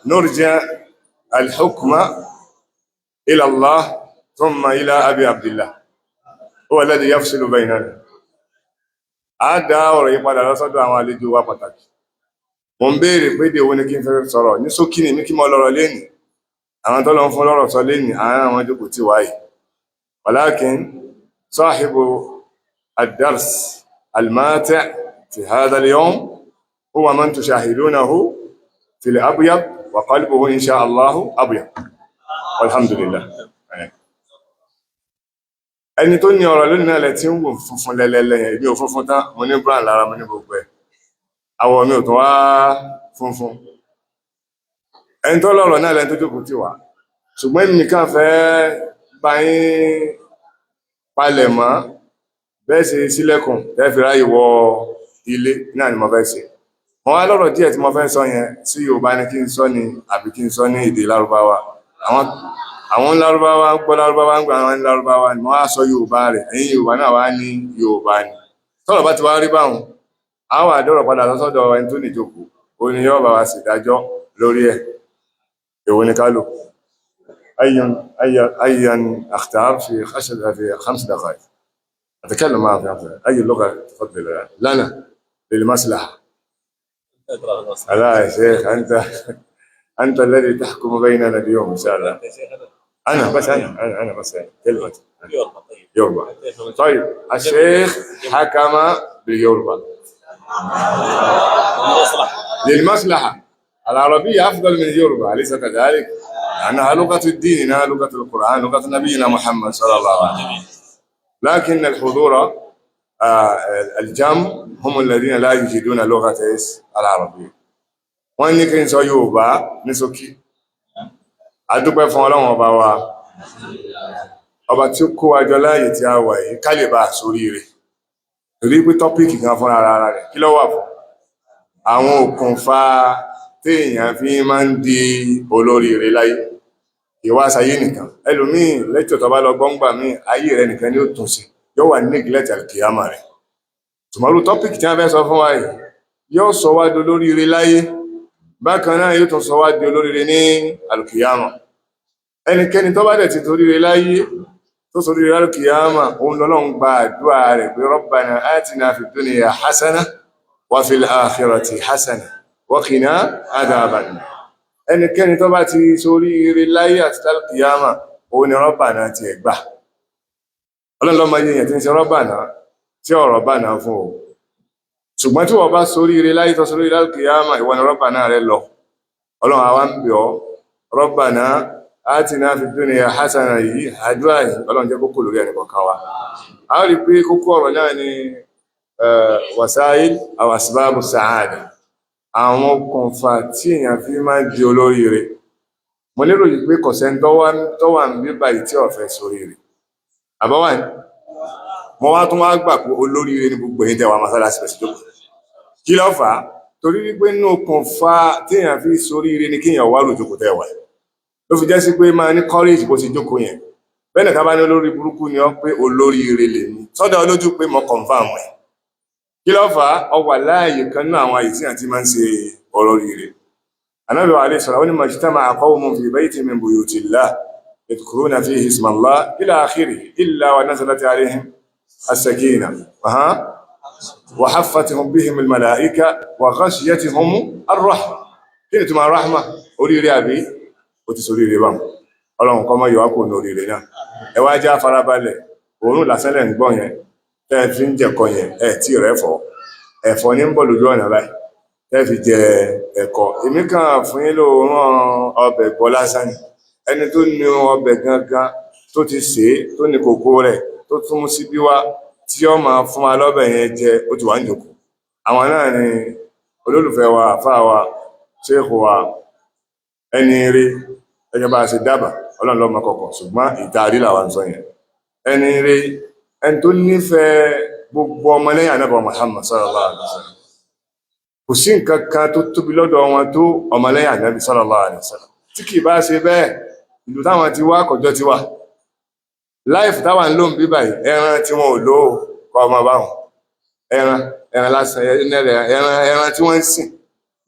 نرجع الحكم إلى الله ثم إلى أبي عبد الله هو الذي يفصل بيننا. Àdá ọ̀rọ̀ yìí padà lọ́sọ́dọ̀ àwọn àlejò wa pàtàkì. Mo ń béèrè pé èdè wo ni kí n fẹ́ sọ̀rọ̀ ní ṣókí ni mí kí mo lọ́rọ̀ lénìí. Àwọn tó lọ fún lọ́rọ̀ sọ lénìí àárín àwọn jókòó tí wáyé. ولكن صاحب الدرس الماتع في هذا اليوم هو من تشاهدونه في الأبيض وقلبه إن شاء الله أبيض والحمد لله. ẹni tó ní ọ̀rọ̀ lónìí náà lẹ tí ń wò funfun lẹ́lẹ́lẹ́ ẹbí ò funfun tán mo ní brown lára mo ní gbogbo ẹ̀ àwọ̀ mi ò tún wá funfun. ẹni tó lọ́rọ̀ náà lẹ́ni tó jókòó tì wá ṣùgbọ́n èmi nìkan fẹ́ bá yín palẹ̀ mọ́ bẹ́ẹ̀ ṣe sílẹ̀kùn tẹ́fì ráyè wọ ilé náà ni mo fẹ́ ṣe. mo wá lọ́rọ̀ díẹ̀ tí mo fẹ́ sọ yẹn sí Yorùbá ni kí n sọ ni àbí kí n sọ ní èdè Lárúbáwá. àwọn Lárúbáwá gbọ́ Lárúbáwá ń gbà àwọn Lárúbáwá ni wọ́n á sọ Yorùbá rẹ̀ ẹ̀yin Yorùbá náà wá ní Yorùbá ni. tọ́rọ̀ bá ti wá rí báwọn àwọn àdọ́rọ̀ padà lọ́sọ́dọ̀ ẹni tó nìjókòó ó ní yọ́ bá wa ṣèdájọ́ lórí ẹ̀ èwo ni ká lò. أيا أختار في 5 دقائق أتكلم معك أي لغة تفضل لنا للمصلحة. لا يا شيخ أنت الذي تحكم بيننا اليوم إن شاء الله. أنا بس كلمة يوربا. طيب الشيخ حكم باليوربا للمصلحة. العربية أفضل من اليوربا أليس كذلك؟ لأنها لغة الدين إنها لغة القرآن لغة نبينا محمد صلى الله عليه وسلم. لكن الحضور الجم هم الذين لا يجدون لغة العربية. wọ́n ní kí n sọ Yorùbá ní ṣókí. A dúpẹ́ fún Ọlọ́run ọba wa ọba tí ó kó wa jọ láàyè tí a wà yìí ká lè bá sórí rẹ̀ torí pé tọ́pìkì kan fún ara rẹ̀ kí ló wà fún àwọn òkùnfà téèyàn fi máa ń di olórí rẹ̀ láyé ìwà sáyé nìkan. ẹlòmíì lẹ́tọ̀ tó bá lọ gbọ́ngbà míì ayé rẹ̀ nìkan ni ó tún sí yóò wà neglect alkiyama rẹ̀. tùmọ̀rú tọ́pìkì tí wọ́n fẹ́ sọ fún wa yìí yóò sọ wá di olórí rẹ̀ láyé bákan náà yóò tún sọ wá di olórí rẹ̀ ní alkiyama. ẹnikẹ́ni tó bá dẹ̀ ti torí rẹ̀ láyé tó torí rẹ̀ alkiyama òun lọ́lọ́run gba àdúrà rẹ̀ pé rabbana atina fid dunya hasana wa fil akhirati hasana wa qina adhaban nar. ẹnikẹ́ni tó bá ti sórí ire láyé àti alkiyama òun ni rabbana ti ẹ̀gbà. ọlọ́lọ́mọ yẹn tí ń ṣe rabbana tí ọ̀rọ̀ bá náà fún o ṣùgbọ́n tí wọ́n bá sórí ire láyé tó sórí ire alkiyama ìwọ ni rabbana rẹ lọ. ọlọ́run àwa ń bẹ̀ ọ́ rabbana atina fid dunya hasana yìí àdúrà yìí ọlọ́run jẹ́ kókó lórí ẹnì kọ̀ọ̀kan wa. a rí pé kókó ọ̀rọ̀ náà ni wasail aw asbabu sa'ada àwọn okùnfà tí èèyàn fi máa di olóríire. mo lérò yìí pé kọ̀sẹ̀ tó wà ń bí báyìí tí ọ̀fẹ́ sóríire àbáwá ní mo wá tún wá gbà pé olóríire ní gbogbo èyí tẹ́wàá mọ́sálásí pẹ̀sì jókòó. kí ló fà á? torí wípé nínú okùnfà tí èèyàn fi sóríire ní kíyàn wá lójókòó tẹ́wàá ló fi jẹ́ sí pé máa ní courage bó ti jókòó yẹn. bẹ́ẹ̀ ká bá ní olórí burúkú ni ọ́ pé olóríire lè ní sọ́dọ̀ olójú pé mo confirm ẹ̀. kí ló fà á? ọ wà láàyè kan náà àwọn àyè tí àti máa ń ṣe olóríire. Ànábì alayhi salam ní majtama'a qawmun fi baytin min buyutillah yadhkuruna fihi isma Allah ila akhirih illa wa nazalat alayhim as-sakinah wa haffathum bihim al-mala'ika wa ghashiyatuhum ar-rahma. kí ni túmọ̀ rahma? oríire àbí ó ti sóríire bá wọn. Ọlọ́run kọ́ mọ́ yọ wá kò ní oríire náà. ẹ wá já farabalẹ̀ òórùn lásánlẹ̀ ń gbọ́ yẹn tẹ́ fi ń jẹ̀kọ yẹn tí rẹ̀ fọ́ ẹ̀fọ́ ní ń bọ̀ lójú ọ̀nà báyìí tẹ́ fi jẹ ẹ̀kọ́. èmi kàn fún yín lóòrùn ọbẹ̀ gbọ́ lásán ni ẹni tó ní ọbẹ̀ gangan tó ti sè é tó ní kòkó rẹ̀ tó tún mú síbí wá tí ó máa fún wa lọ́bẹ̀ yẹn jẹ ó ti wà ń jòkó. àwọn náà ni olólùfẹ́ wa àfáà wa ṣéèkù wa ẹni rí ẹgbẹ́ bá ṣe dábàá Ọlọ́run ló mọ̀ kọ̀kọ̀ ṣùgbọ́n ìtarí làwọn sọ yẹn. ẹni rí ẹni tó nífẹ̀ẹ́ gbogbo ọmọlẹ́yìn Ànábì Muhammad sallallahu alaihi wasallam. kò sí nǹkan kan tó tóbi lọ́dọ̀ wọn tó ọmọlẹ́yìn Ànábì sallallahu alaihi wasallam. tí kì bá ṣe bẹ́ẹ̀ ìlú táwọn ti wá kọjọ́ ti wà láìfù táwọn ń lò ń bí báyìí ẹran tí wọn ò lò ó kọ ọmọ báwọn ẹran lásán ẹran tí wọ́n ń sìn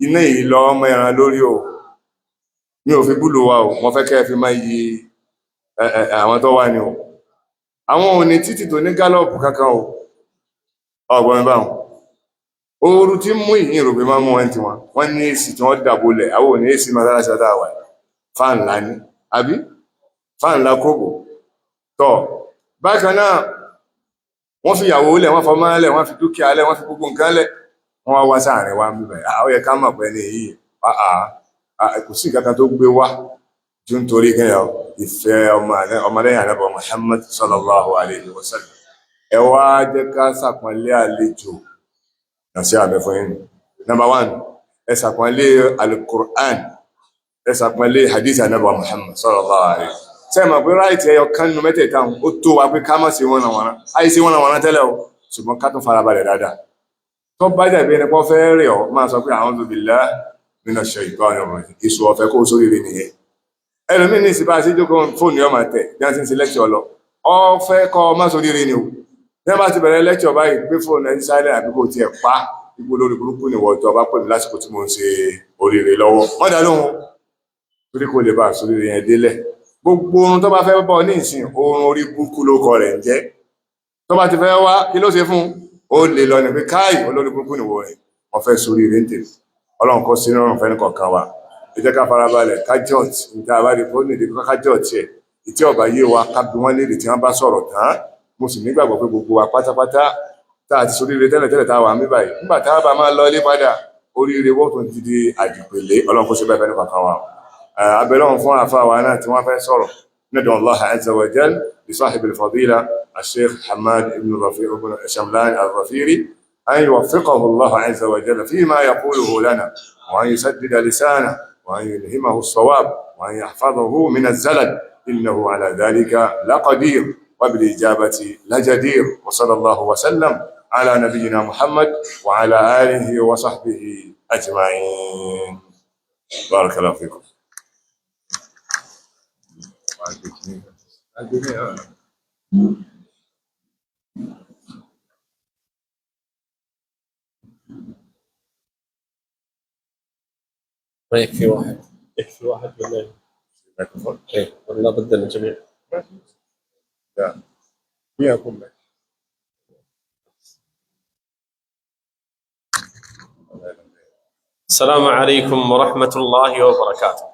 iná yìí lọ ọmọ ẹran lórí o mi ò fi búlò wa o wọ́n fẹ́ kẹ́ fi máa yí àwọn tó wà ní o àwọn òní títì tó ní gálọ̀pù kankan o ọgbọ̀n mi báwọn ooru tí mú ìyìn rògbé máa mú wọn tí wọ́n ní èsì tí wọ́n dàbólẹ̀ àwọn òní èsì máa dára ṣàdá wà fáànlá ní àbí fáànlá kóbò tọ́ bákan náà wọ́n fi ìyàwó lẹ̀ wọ́n fọmọ́ lẹ̀ wọ́n fi dúkìá lẹ̀ wọ́n fi gbogbo nǹkan lẹ̀ wọ́n wá wá sáàrin wa mú bẹ̀rẹ̀ ó yẹ ká mọ̀ pé ní èyí kò sí kankan tó gbé wá ju nítorí kíyàn ìfẹ́ ọmọlẹ́yìn Ànábì Muhammad sallallahu alayhi wa sallam ẹ wá jẹ́ ká ṣàpọ́nlé àlejò náà sí àmì fún yín. Number 1 ẹ ṣàpọ́nlé al-Qur'an ẹ ṣàpọ́nlé hadith Ànábì Muhammad sallallahu alayhi ṣe mọ̀ pé ráìtì ẹyọ kan nínú mẹ́tẹ̀ẹ̀ta ó tó wa pé ká mọ̀ sí wọn àwọn àìsí wọn àwọn tẹ́lẹ̀ o ṣùgbọ́n ká tún farabalẹ̀ dáadáa tó bá jẹ̀bi ẹni pọ́ fẹ́ rẹ̀ ọ́ máa sọ pé a'udhu billahi minash shaitanir rajim ìṣù ọ̀fẹ́ kó sórí rẹ̀ nìyẹn ẹlòmí ní ìsìnbá sí jókòó fóònù yọ máa tẹ̀ bí wọ́n ti ń ṣe lẹ́kṣọ̀ lọ ọ fẹ́ kọ́ ọmọ sórí rẹ̀ ni o bí wọ́n bá ti bẹ̀rẹ̀ lẹ́kṣọ̀ báyìí gbé fóònù ẹni sáílẹ̀ àbí kò tiẹ̀ pa ipò lórí burúkú ni wọ́n tó ọba pè mí lásìkò tí mo ń ṣe oríire lọ́wọ́ wọ́n dá lóhun torí kò lè bá sórí rẹ̀ yẹn délẹ̀ gbogbo ohun tó bá fẹ́ bọ́ ní ìsìn oorun orí burúkú ló kọ rẹ̀ ń jẹ́ tó bá ti fẹ́ wá kí ló ṣe fún ó lè lọ ní pé káì olórí burúkú ni wọ́n rẹ̀ wọ́n fẹ́ sórí rẹ̀ ń tèmi ọlọ́run kọ́ sínú ọ̀rùn fẹ́ni kọ̀ọ̀kan wa ẹ jẹ́ ká farabalẹ̀ kájọ́t níta àbárí kó nídìí kájọ́t ẹ̀ ìtí ọ̀bá yé wa ká bí wọ́n lédè tí wọ́n bá sọ̀rọ̀ tán mo sì nígbàgbọ́ pé gbogbo wa pátápátá tá a ti sórí rẹ̀ tẹ́lẹ̀ tá a wà mí báyìí nígbà tá a bá máa lọ ilé padà oríire wọ́n tún ti di àdìpèlé ọlọ́run kó ṣe bẹ́ẹ̀ fẹ́ni kọ̀ọ̀kan wa abẹ́lọ́run fún àfáà wa náà tí wọ́n fẹ́ sọ̀rọ̀ ندعو الله عز وجل لصاحب الفضيلة الشيخ حماد بن شملان الظفيري أن يوفقه الله عز وجل فيما يقوله لنا وأن يسدد لسانه وأن يلهمه الصواب وأن يحفظه من الزلل إنه على ذلك لقدير وبالإجابة لجدير وصلى الله وسلم على نبينا محمد وعلى آله وصحبه أجمعين بارك الله فيكم. ما يكفي واحد ولا ايه ولا بد الجميع لا فيكم السلام عليكم ورحمة الله وبركاته.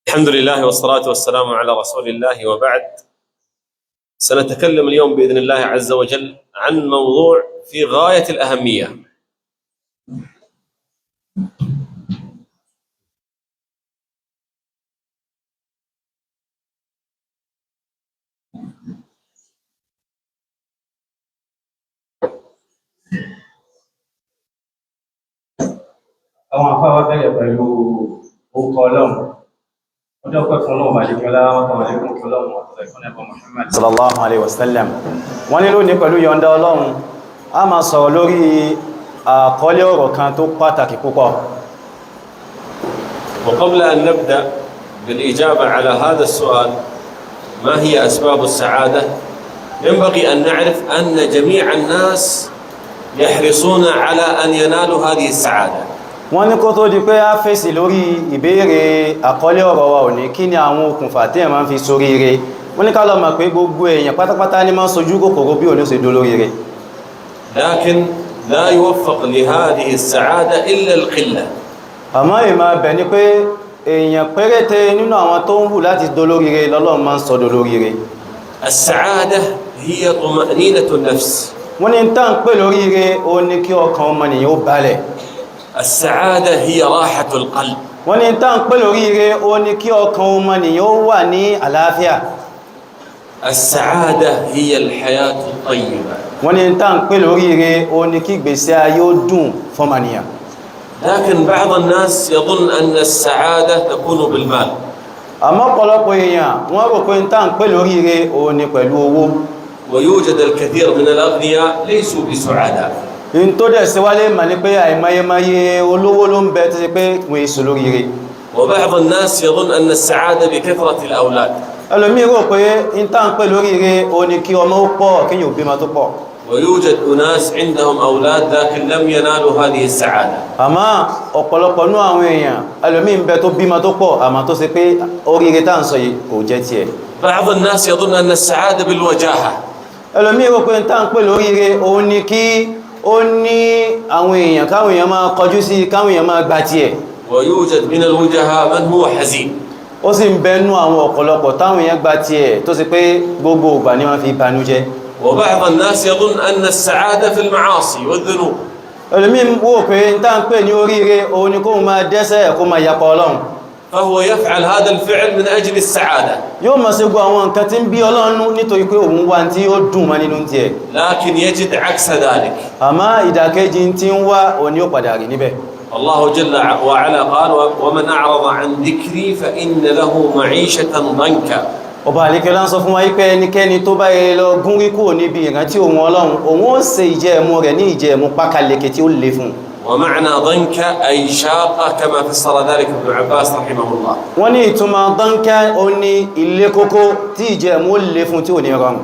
الحمد لله والصلاة والسلام على رسول الله وبعد. سنتكلم اليوم بإذن الله عز وجل عن موضوع في غاية الأهمية. àwọn afáwà bẹ̀rẹ̀ pẹ̀lú orúkọ ọlọ́run ọjọ́ pẹ́ fún ọlọ́run àdíkọ́lá wọ́n fún ọlọ́run àtọ̀lẹ̀ fún ẹbọ Muhammad sallallahu alaihi wasallam. wọ́n ní lónìí pẹ̀lú yọ̀ǹda ọlọ́run a máa sọ̀rọ̀ lórí àkọlé ọ̀rọ̀ kan tó pàtàkì púpọ̀. وقبل أن نبدأ بالإجابة على هذا السؤال ما هي أسباب السعادة ينبغي أن نعرف أن جميع الناس يحرصون على أن ينالوا هذه السعادة. wọ́n ní kó tó di pé a fèsì lórí ìbéèrè àkọlé ọ̀rọ̀ wa òní kí ni àwọn okùnfà tí ẹ̀ máa ń fi ṣoríire wọ́n ní ká lọ mọ̀ pé gbogbo èèyàn pátápátá ní máa ń sojú kòkòrò bí òní ṣe dolóríire. لكن لا يوفق لهذه السعادة إلا القلة. àmọ́ ìmọ̀ abẹ̀ ni pé èèyàn péréte nínú àwọn tó ń hù láti dolóríire lọ́lọ́run máa ń sọ dolóríire. السعادة هي طمأنينة النفس. wọ́n ní tá ń pè lóríire ó ní kí ọkàn ọmọnìyàn ó balẹ̀. السعادة هي راحة القلب. wọ́n ní tá ń pè lóríire ó ní kí ọkàn ọmọnìyàn ó wà ní àlàáfíà. السعادة هي الحياة الطيبة. wọ́n ní tá ń pè lóríire ó ní kí ìgbésí ayé ó dùn fọ́mọnìyàn. لكن بعض الناس يظن أن السعادة تكون بالمال. àmọ́ ọ̀pọ̀lọpọ̀ èèyàn wọ́n rò pé tá ń pè lóríire ó ní pẹ̀lú owó. ويوجد الكثير من الأغنياء ليسوا بسعداء. in tó dẹ̀ síwálé mà ní pé àìmáyémáyé olówó ló ń bẹ tó ṣe pé wọ́n èso lóríire. وبعض الناس يظن أن السعادة بكثرة الأولاد. ẹlòmíì rò pé in tá ń pè lóríire ó ní kí ọmọ ó pọ̀ kéèyàn ò bímọ tó pọ̀. ويوجد أناس عندهم أولاد لكن لم ينالوا هذه السعادة. àmọ́ ọ̀pọ̀lọpọ̀ nú àwọn èèyàn ẹlòmíì ń bẹ tó bímọ tó pọ̀ àmọ́ tó ṣe pé oríire tá ń sọ yìí kò jẹ́ tiẹ̀. بعض الناس يظن أن السعادة بالوجاهة. ẹlòmíì rò pé tá ń pè lóríire òun ni kí ó ní àwọn èèyàn káwọn èèyàn máa kọjú sí káwọn èèyàn máa gba tiẹ̀. ويوجد من الوجهاء من هو حزين. ó sì ń bẹ nú àwọn ọ̀pọ̀lọpọ̀ táwọn èèyàn gba tiẹ̀ tó ṣe pé gbogbo ìgbà ni wọ́n fi banújẹ́. وبعض الناس يظن أن السعادة في المعاصي والذنوب. ẹlòmíì wò pé tá ń pè ní oríire òun ni kó máa dẹ́ṣẹ̀ kó máa yapa Ọlọ́run. فهو يفعل هذا الفعل من أجل السعادة. yóò máa ṣe gbọ́ àwọn nǹkan tí ń bí Ọlọ́run nítorí pé òun wá tí ó dùn mọ́ nínú tiẹ̀. لكن يجد عكس ذلك. àmọ́ ìdàkejì tí ń wá òun ni ó padà rí níbẹ̀. الله جل وعلا قال ومن أعرض عن ذكري فإن له معيشة ضنكا. ọba àlékẹ́lá ń sọ fún wa pé ẹnikẹ́ni tó bá yẹ lọ gún rí kúrò níbi ìrántí òun Ọlọ́run òun ó ṣe ìjẹ́ẹ̀mú rẹ̀ ní ìjẹ́ẹ̀mú pákàlẹ̀kẹ̀ tí ó le fún. ومعنى ضنكا أي شاقة كما فسر ذلك ابن عباس رحمه الله. wọ́n ní ìtumọ̀ dánká ó ní ilé kókó tí ìjẹ́ẹ̀mú ó le fún tí ò ní rọrùn.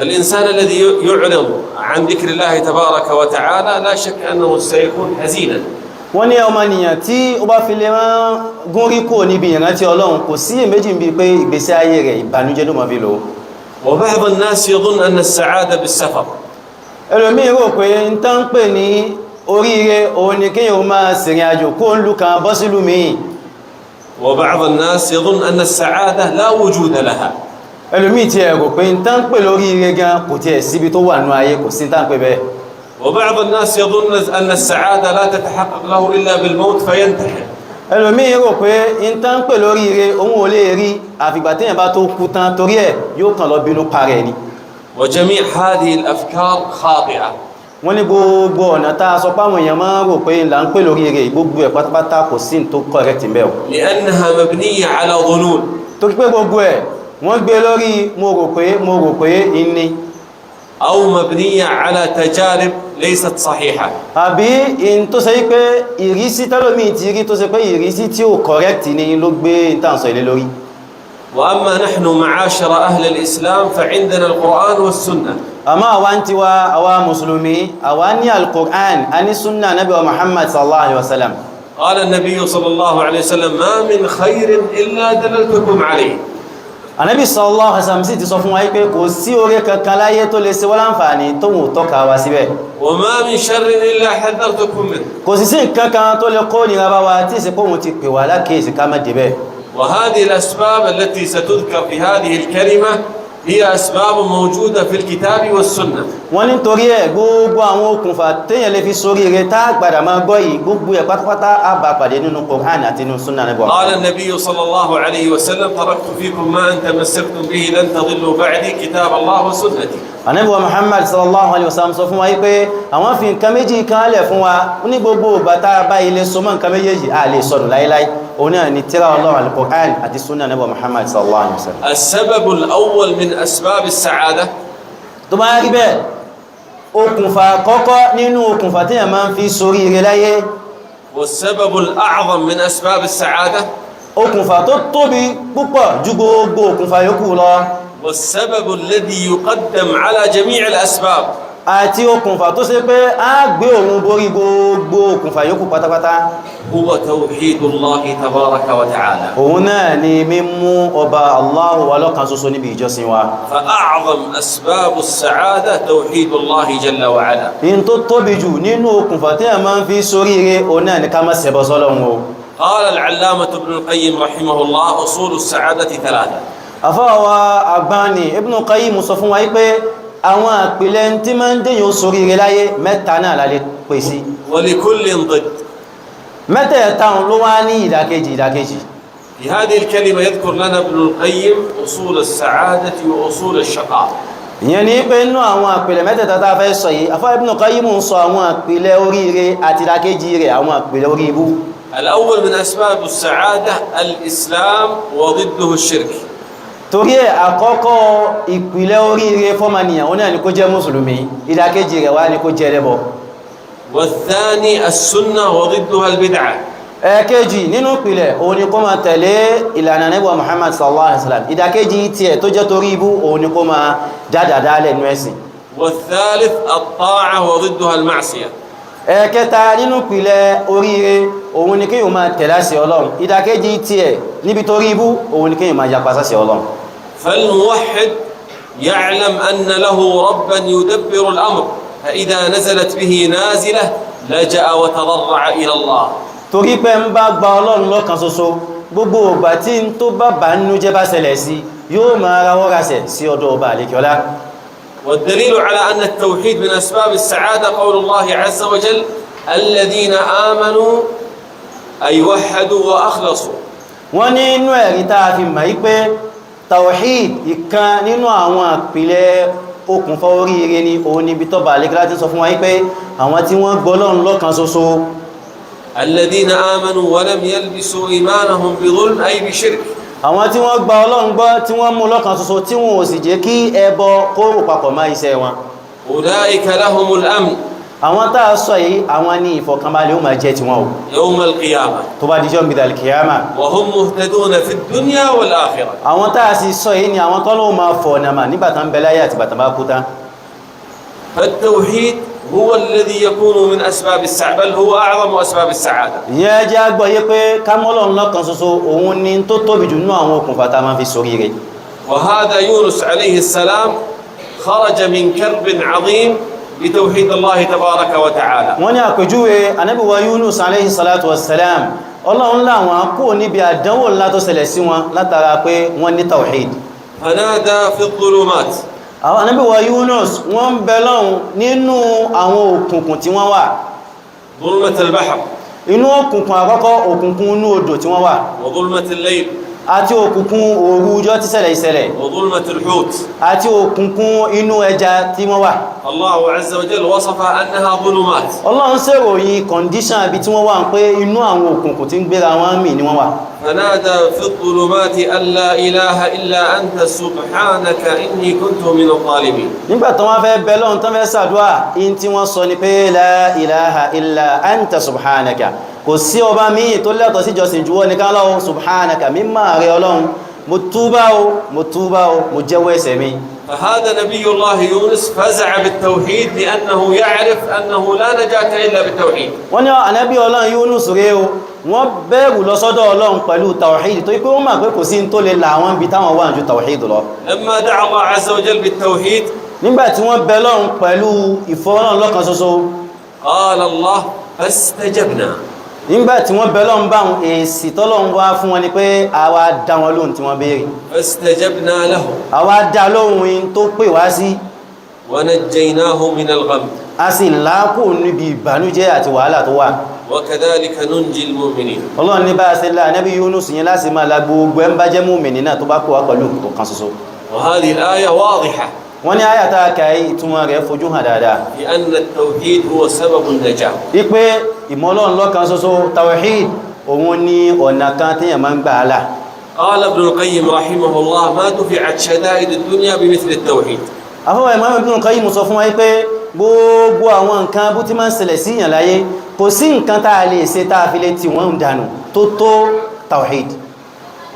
الإنسان الذي يعرض عن ذكر الله تبارك وتعالى لا شك أنه سيكون حزينا. wọ́n ní ọmọnìyàn tí ó bá fi lè rán gún rí kúrò níbi ìrántí Ọlọ́run kò sí èméjì bí pé ìgbésí ayé rẹ̀ ìbànújẹ́ ló máa fi lò. وبعض الناس يظن أن السعادة بالسفر. ẹlòmíì rò pé ń tán pè ní oríire òun ni kéèyàn ó máa ṣèrìn àjò kó ń lù kan bọ́ sílùú míì. وبعض الناس يظن أن السعادة لا وجود لها. ẹlòmíì tí ẹ rò pé ń tán pè lóríire gan kò tiẹ̀ síbi tó wà nú ayé kò sí tán pè bẹ́ẹ̀. وبعض الناس يظن أن السعادة لا تتحقق له إلا بالموت فينتحر. ẹlòmíì rò pé ń tán pè lóríire òun ò lè rí àfìgbà téèyàn bá tó kú tán torí ẹ̀ yóò kàn lọ bínú parẹ́ ni. وجميع هذه الأفكار خاطئة. wọ́n ní gbogbo ọ̀nà tá a sọ páwọn èèyàn máa ń rò pé là ń pè lóríire gbogbo ẹ̀ pátápátá kò sí tó correct ń bẹ̀ o. لأنها مبنية على ظنون. torí pé gbogbo ẹ̀ wọ́n gbé lórí mo rò pé ìní. أو مبنية على تجارب ليست صحيحة. àbí in tó ṣe pé ìrísí tẹ́lómi ti rí tó ṣe pé ìrísí tí ó correct ni ló gbé ìtànsọ ilé lórí. وأما نحن معاشر أهل الإسلام فعندنا القرآن والسنة. àmọ́ àwa ń tiwa àwa mùsùlùmí àwa ní al-Qur'an a ní sunna nabi wa Muhammad sallallahu alaihi wasallam. قال النبي صلى الله عليه وسلم ما من خير إلا دللتكم عليه. Ànábì sallallahu alaihi wasallam sì ti sọ fún wa pé kò sí oore kankan láyé tó lè ṣe wá láǹfààní tó mú tọ́ka wa síbẹ̀. وما من شر إلا حذرتكم منه. kò sì sí nǹkan kan tó lè kó nira bá wa tí ìsìnkú òun ti pè wá lákèésí ká má débẹ̀. وهذه الأسباب التي ستذكر في هذه الكلمة هي أسباب موجودة في الكتاب والسنة. wọ́n ní torí ẹ̀ gbogbo àwọn okùnfà téèyàn lè fi sórí rẹ̀ tá gbàdà máa gbọ́ yìí gbogbo ẹ̀ pátápátá á bá pàdé nínú Qur'an àti nínú sunna Nabi. قال النبي صلى الله عليه وسلم تركت فيكم ما أن تمسكتم به لن تضلوا بعدي كتاب الله وسنتي. Ànábì wa Muhammad sallallahu alaihi wasallam sọ fún wa pé àwọn fi nǹkan méjì kan lẹ̀ fún wa ní gbogbo bàtà bá ilé so mọ́ nǹkan méjèèjì a lè sọnù láíláí òun náà ni tírà Ọlọ́run al-Qur'an àti sunna Nabi Muhammad sallallahu alaihi wasallam. السبب الأول من أسباب السعادة. tó bá rí bẹ́ẹ̀ okùnfà àkọ́kọ́ nínú okùnfà tí a máa ń fi sórí ire láyé والسبب الأعظم من أسباب السعادة. okùnfà tó tóbi púpọ̀ ju gbogbo okùnfà yòókù lọ والسبب الذي يقدم على جميع الأسباب. àti okùnfà tó ṣe pé a gbé òun borí gbogbo okùnfà yòókù pátápátá هو توحيد الله تبارك وتعالى. òun náà ni mímú ọba Allahu wa lọ́kan ṣoṣo níbi ìjọsìn wa. فأعظم أسباب السعادة توحيد الله جل وعلا. in tó tóbi jù nínú okùnfà tí a máa ń fi sórí ire òun náà ni ká má ṣẹbọ sọ́lọ́run o. قال العلامة ابن القيم رحمه الله أصول السعادة ثلاثة. àfáwà àgbáni Ibn Qayyim sọ fún wa pé àwọn àpìlẹ̀ tí máa ń dèyàn sórí ire láyé mẹ́ta náà la lè pè sí. ولكل ضد. mẹ́tẹ̀ẹ̀ta ló wá ní ìdàkejì. في هذه الكلمة يذكر لنا ابن القيم أصول السعادة وأصول الشقاء. ìyẹn ni pé nínú àwọn àpìlẹ̀ mẹ́tẹ̀ẹ̀ta tá a fẹ́ sọ yìí àfáà Ibn Qayyim ń sọ àwọn àpìlẹ̀ oríire àti ìdàkejì rẹ̀ àwọn àpìlẹ̀ orí ibú. الأول من أسباب السعادة الإسلام وضده الشرك. torí ẹ̀ àkọ́kọ́ ìpìlẹ̀ oríire fọ́mànìyàn ó náà ni kó jẹ́ mùsùlùmí ìdàkejì rẹ̀ wá ní kó jẹ́ ẹlẹ́bọ. والثاني السنة وضدها البدعة. ẹ̀kejì nínú ìpìlẹ̀ òun ni kó máa tẹ̀lé ìlànà Ànábì wa Muhammad sallallahu alaihi wasallam ìdàkejì tiẹ̀ tó jẹ́ torí ibú òun ni kó máa dáadáa lẹ́nu ẹ̀sìn. والثالث الطاعة وضدها المعصية. ẹ̀kẹta nínú ìpìlẹ̀ oríire òun ni kéèyàn máa tẹ̀lé àṣẹ Ọlọ́run, ìdàkejì tiẹ̀ níbi torí ibú òun ni kéèyàn máa yapa sáṣẹ Ọlọ́run. فالموحد يعلم أن له ربا يدبر الأمر فإذا نزلت به نازلة لجأ وتضرع إلى الله. torí pé ń bá gba Ọlọ́run lọ́kan ṣoṣo, gbogbo ìgbà tí ń tó bá bá nínú jẹ́ bá ṣẹlẹ̀ sí yóò máa rawọ́ rasẹ̀ sí ọ̀dọ̀ ọba àlekíọlá. والدليل على أن التوحيد من أسباب السعادة قول الله عز وجل الذين آمنوا أي وحدوا وأخلصوا. wọ́n ní inú ẹ̀rí tá a fi mọ̀ yí pé tawhid ìkan nínú àwọn ìpìlẹ̀ okùnfà oríire ni òun níbi tó bá àlekíọlá ti sọ fún wa yí pé àwọn tí wọ́n gbọ́ Ọlọ́run lọ́kan ṣoṣo. الذين آمنوا ولم يلبسوا إيمانهم بظلم أي بشرك. àwọn tí wọ́n gba Ọlọ́run gbọ́ tí wọ́n mú lọ́kan ṣoṣo tí wọ́n ò sì jẹ́ kí ẹbọ kó rò papọ̀ mọ́ iṣẹ́ wọn. أولئك لهم الأمن àwọn tá a sọ yìí àwọn ní ìfọ̀kànbalẹ̀ ó máa jẹ́ tiwọn o يوم القيامة tó bá dijọ́ gbìdà alkiyama. وهم مهتدون في الدنيا والآخرة. àwọn tá a sì sọ yìí ni àwọn tọ́lọ́ máa fọ̀ ọ̀nàmà nígbàtà ń bẹ láyé àti bàtà bá kú tán. فالتوحيد هو الذي يكون من أسباب السعادة بل هو أعظم أسباب السعادة. ìyẹn jẹ́ àgbọ̀ yé pé ká mọ̀ Ọlọ́run lọ́kan ṣoṣo òun ni tó tóbi jù nínú àwọn okùnfà tá a máa fi ṣoríire. وهذا يونس عليه السلام خرج من كرب عظيم بتوحيد الله تبارك وتعالى. wọ́n ní àpèjúwe Ànábì wa Yunus alayhi salatu wassalam, Ọlọ́run láwọn kúrò níbi àdánwò ńlá tó ṣẹlẹ̀ sí wọn látara pé wọ́n ní tawhid. فنادى في الظلمات. àwọn Ànábì wa Yunus wọ́n ń bẹ lọ́hùn nínú àwọn òkùnkùn tí wọ́n wà. ظلمة البحر. inú òkùnkùn àkọ́kọ́ òkùnkùn inú odò tí wọ́n wà. وظلمة الليل. àti òkùnkùn òru ọjọ́ tí ṣẹlẹ̀ ìṣẹ̀lẹ̀. وظلمة الحوت. àti òkùnkùn inú ẹja tí wọ́n wà. الله عز وجل وصف أنها ظلمات. Ọlọ́run ṣèròyìn kọ̀ndíṣàn ibi tí wọ́n wà ń pé inú àwọn òkùnkùn tí ń gbéra wọn mì ni wọ́n wà. فنادى في الظلمات أن لا إله إلا أنت سبحانك إني كنت من الظالمين. nígbà tó wọ́n fẹ́ bẹ Ọlọ́run tó fẹ́ ṣàdúrà in tí wọ́n sọ ni pé la ilaha illa anta subhanaka, kò sí ọba míì tó lẹ́tọ̀ọ́ sí jọ́sìn jùwọ́ nìkan lọ́wọ́ subhanaka, mímọ́ rẹ Ọlọ́run, mo túbá o mo jẹ́wọ́ ẹ̀ṣẹ̀ mi. فهذا نبي الله يونس فزع بالتوحيد لأنه يعرف أنه لا نجاة إلا بالتوحيد. wọ́n ní ànábì Ọlọ́run Yunus rẹ̀ o, wọ́n bẹ̀rù lọ sọ́dọ̀ Ọlọ́run pẹ̀lú tawhid tó pé wọ́n mọ̀ pé kò sí tó lè là wọ́n bí táwọn wà ju tawhid lọ. لما دعا الله عز وجل بالتوحيد nígbà tí wọ́n bẹ Ọlọ́run pẹ̀lú ìfọwọ́nà lọ́kan ṣoṣo, قال الله فاستجبنا. nígbà tí wọ́n bẹ Ọlọ́run báwọn èsì tọ́lọ́run wá fún wọn ni pé àwa dá wọn lóhùn tí wọ́n béèrè, فاستجبنا له àwa dá lóhùn in tó pè wá sí, ونجيناه من الغم. a sì láàkó níbi ìbànújẹ́ àti wàhálà tó wà. وكذلك ننجي المؤمنين. Ọlọ́run ní bá a ṣe lá Ànábì Yunus yẹn láti máa la gbogbo ẹ̀ ń bá jẹ́ mùmínì náà tó bá kó wá pẹ̀lú ọ̀kan ṣoṣo. وهذه الآية واضحة wọ́n ní àyà tá a kà yìí ìtumọ̀ rẹ̀ fojú hàn dáadáa. لأن التوحيد هو سبب النجاة. wípé ìmọ̀ Ọlọ́run lọ́kan ṣoṣo tawhid òun ní ọ̀nà kan téèyàn máa ń gbà á là. قال ابن القيم رحمه الله ما دفعت شدائد الدنيا بمثل التوحيد. àfọwọ́ Imam Ibn Qayyim sọ fún wa pé gbogbo àwọn nǹkan bó ti máa ń ṣẹlẹ̀ sí ìyàn láyé kò sí nǹkan tá a lè ṣe tá a fi lè tì wọ́n dànù tó tó tawhid.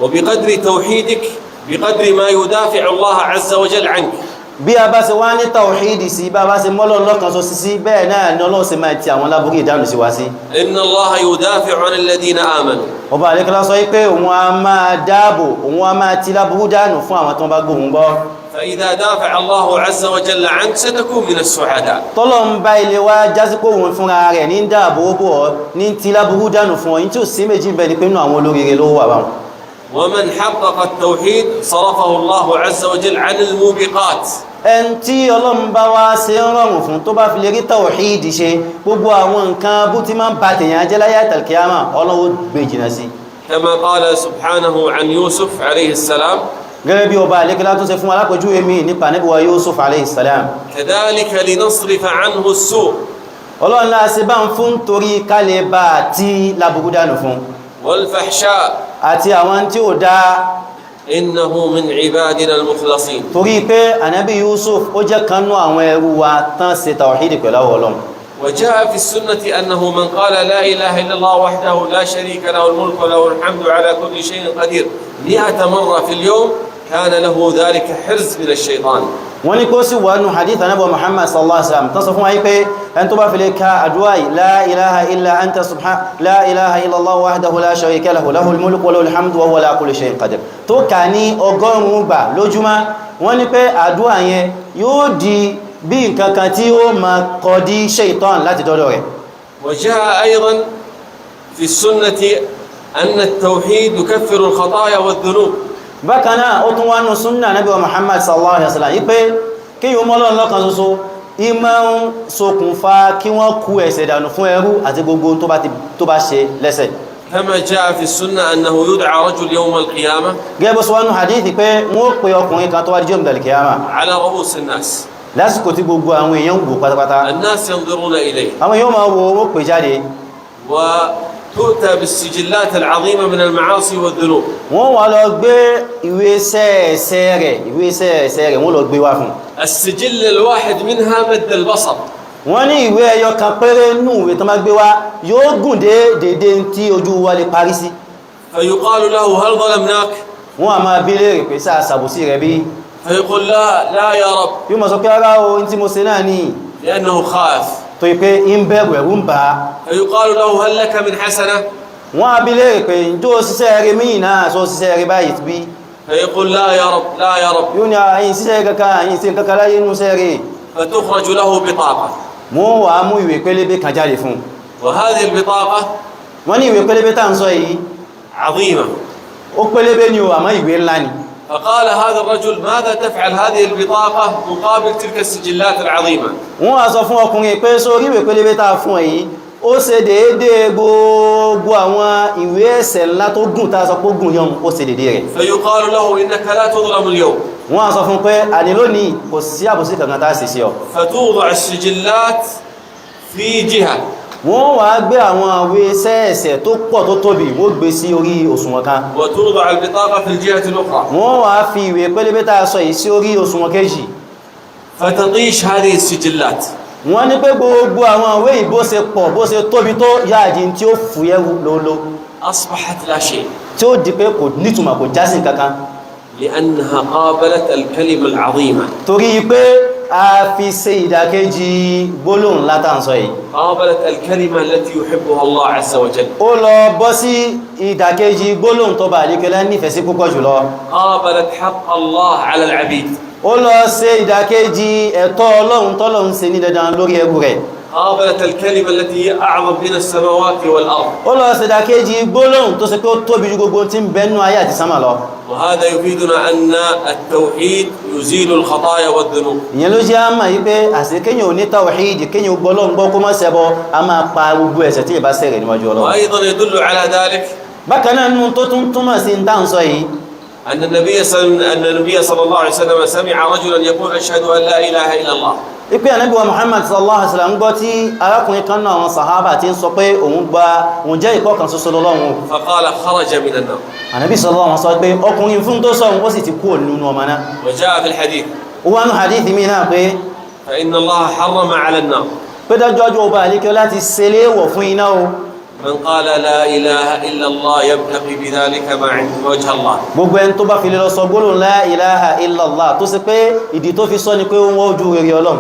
وبقدر توحيدك بقدر ما يدافع الله عز وجل عنك. bí a bá ṣe wá ní tawhid sí bá a bá ṣe mọ́lọ́ lọ́kan ṣoṣo sí bẹ́ẹ̀ náà ni Ọlọ́run ṣe máa ti àwọn lábúrí ìdánù sí wa sí. إن الله يدافع عن الذين آمنوا. ọba àlékọ́lá sọ pé òun a máa dáàbò òun a máa ti lábúrú dánù fún àwọn tó bá gbóhùn gbọ́. فإذا دافع الله عز وجل عنك ستكون من السعداء. tọ́lọ̀ ń bá ilé wa jásí pé òun fúnra rẹ̀ ní dáàbò bò ọ́ ní ti lábúrú dánù fún ọ yín tí ò sí méjì bẹ́ẹ̀ ni pé nínú àwọn olóríire ló wà báwọn. ومن حقق التوحيد صرفه الله عز وجل عن الموبقات. ẹn tí Ọlọ́run bá wá ṣe ń rọrùn fún tó bá fi lè rí tawhid ṣe gbogbo àwọn nǹkan bó ti máa ń ba tèèyàn jẹ́ láyé àtàlkíyàmà Ọlọ́run gbé jìnà sí. كما قال سبحانه عن يوسف عليه السلام. gẹ́gẹ́ bí ọba àlékọ́lá tó ṣe fún alápẹ̀júwe mi nípa Ànábì wa Yusuf alayhi salam. كذلك لنصرف عنه السوء. Ọlọ́run láà ṣe bá ń fún torí kálẹ̀ bá àti lábùkú dánù fún. والفحشاء. àti àwọn tí ó dá. إنه من عبادنا المخلصين. torí pé Ànábì Yusuf ó jẹ́ kanú àwọn ẹrú wa tán ṣe tawhidi pẹ̀lú Ọlọ́run. وجاء في السنة أنه من قال لا إله إلا الله وحده لا شريك له الملك وله الحمد على كل شيء قدير 100 مرة في اليوم كان له ذلك حرز من الشيطان. wọ́n ní kó sì wà nù hadith Ànábì Muhammad sallallahu alaihi wasallam tó sọ fún wa pé ẹni tó bá fi lè ka àdúwà la ilaha illa anta la ilaha illa Allah wahdahu la sharika lahu lahul mulku wa lahul hamdu wa huwa ala kulli shay'in qadir tó kà ní ọgọ́rùn-ún gbà lójúmọ́ wọ́n ní pé àdúwà yẹn yóò di bí nǹkan kan tí ó ma kọdí shaitan láti dọ́dọ̀ rẹ̀. وجاء أيضا في السنة أن التوحيد يكفر الخطايا والذنوب. bákan náà ó tún wá nù súnnà Nábì wa Muhammad sallallahu alaihi wasallam yí pé kí yíò mọ́ Ọlọ́run lọ́kan ṣoṣo ìmọ̀ ń ṣokùnfà kí wọ́n kú ẹ̀ṣẹ̀ dànù fún ẹrú àti gbogbo tó bá ṣe lẹ́ṣẹ̀. كما جاء في السنة أنه يدعى رجل يوم القيامة gẹ́gẹ́ bó sọ wá nù hadithi pé wọ́n pe ọkùnrin kan tó wá jọ́ ìdàlì kìyàmà على رؤوس الناس. lásìkò tí gbogbo àwọn èèyàn wò pátápátá الناس ينظرون إليه àwọn èèyàn máa wo owó pè jáde وتؤتى بالسجلات العظيمة من المعاصي والذنوب. wọ́n wá lọ gbé ìwé ẹ̀ṣẹ̀ rẹ̀ wọ́n lọ gbé wá fún. السجل الواحد منها مد البصر. wọ́n ní ìwé ẹyọ kan péré nù ìwé tó máa gbé wá yóò gùn dé dédé tí ojú wa lè parí sí. فيقال له هل ظلمناك؟ wọ́n a máa bí léèrè pé sáà sàbòsí rẹ̀ bí. فيقول لا يا رب. yóò máa sọ pé ara o tí mo ṣe náà ní. لأنه خاف. tó yí pé ń bẹ̀rù ẹ̀rù ń bà á. فيقال له هل لك من حسنة؟ wọ́n a bí léèrè pé njó ṣiṣẹ́ rẹ̀ míì náà sọ ṣiṣẹ́ rẹ̀ báyìí bí. فيقول لا يا رب لا يا رب. yóò ní àyìn ṣiṣẹ́ kankan àyìn sí kankan láyé inú ṣẹ́ rẹ̀. فتخرج له بطاقة. wọ́n wà á mú ìwé pélébé kan jáde fún. وهذه البطاقة wọ́n ní ìwé pélébé tá à ń sọ yìí عظيمة. ó pélébé ni o àmọ́ ìwé ńlá ni. فقال هذا الرجل ماذا تفعل هذه البطاقة مقابل تلك السجلات العظيمة؟ wọ́n á sọ fún ọkùnrin pé sórí ìwé pélébé tá a fún ẹ yìí ó ṣe déédéé gbogbo àwọn ìwé ẹ̀ṣẹ̀ ńlá tó gùn tá a sọ pé ó gùn yọ̀n ó ṣe déédéé rẹ̀. فيقال له إنك لا تظلم اليوم. wọ́n á sọ fún pé àní lónìí kò sí àbòsí kankan tá a sì sí ọ. فتوضع السجلات في جهة. wọ́n wá gbé àwọn ìwé ẹ̀ṣẹ̀ tó pọ̀ tó tóbi wọ́n gbé sí orí òṣùwọ̀n kan. وتوضع البطاقة في الجهة الأخرى. wọ́n wá fi ìwé pélébé tá a sọ yìí sí orí òṣùwọ̀n kejì. فتطيش هذه السجلات. wọ́n ní pé gbogbo àwọn ìwé yìí bó ṣe pọ̀ bó ṣe tóbi tó yáàdí tí ó fúyẹ́ lólo أصبحت لا شيء. tí ó di pé kò nítumọ̀ kò jásí kankan. لأنها قابلت الكلمة العظيمة. torí pé a fi ṣe ìdàkejì gbólóhùn látàǹsọ yìí. قابلت الكلمة التي يحبها الله عز وجل. ó lọ bọ́ sí ìdàkejì gbólóhùn tó bá àlékẹ́lá nífẹ̀ẹ́ sí púpọ̀ jùlọ. قابلت حق الله على العبيد. ó lọ ṣe ìdàkejì ẹ̀tọ́ ọlọ́run tọ́lọ́run ṣe ní dandan lórí ẹrú rẹ̀. قابلت الكلمة التي هي أعظم من السماوات والأرض. ó lọ ṣe ìdàkejì gbólóhùn tó ṣe pé ó tóbi ju gbogbo tí ń bẹnu ayé àti sánmà lọ. وهذا يفيدنا أن التوحيد يزيل الخطايا والذنوب. ìyẹn ló jẹ́ àmà yí pé àṣẹ kéyàn ò ní tawhid kéyàn ò gbọ́lọ́ ń gbọ́ kó má ṣẹbọ a máa pa gbogbo ẹ̀ṣẹ̀ tí ìbá ṣẹ̀ rẹ̀ níwájú Ọlọ́run. وأيضا يدل على ذلك bákan náà nínú tó tún túmọ̀ sí ń tàn sọ yìí أن النبي صلى الله عليه وسلم سمع رجلا يقول أشهد أن لا إله إلا الله. ipe Ànábì wa Muhammad sallallahu alaihi wasallam gbọ́ tí arákùnrin kan náà àwọn sàhábà tí ń sọ pé òun jẹ́ ìkọ́ kan ṣoṣo lọ́lọ́run. فقال خرج من النار. Ànábì sallallahu alaihi wasallam pé ọkùnrin fún tó sọ ó sì ti kú nínú ọmọ náà. وجاء في الحديث ó wá nú hadith mi náà pé فإن الله حرم على النار pé dájọ́jú ọba àlékẹ́ láti ṣẹlẹ́wọ̀ fún iná o. من قال لا إله إلا الله يبتغي بذلك ما عند وجه الله. gbogbo ẹni tó bá fi lè lọ sọ gbólóhùn la ilaha illallah tó sì pé ìdí tó fi sọ ni pé wọ́n ojú rere Ọlọ́run.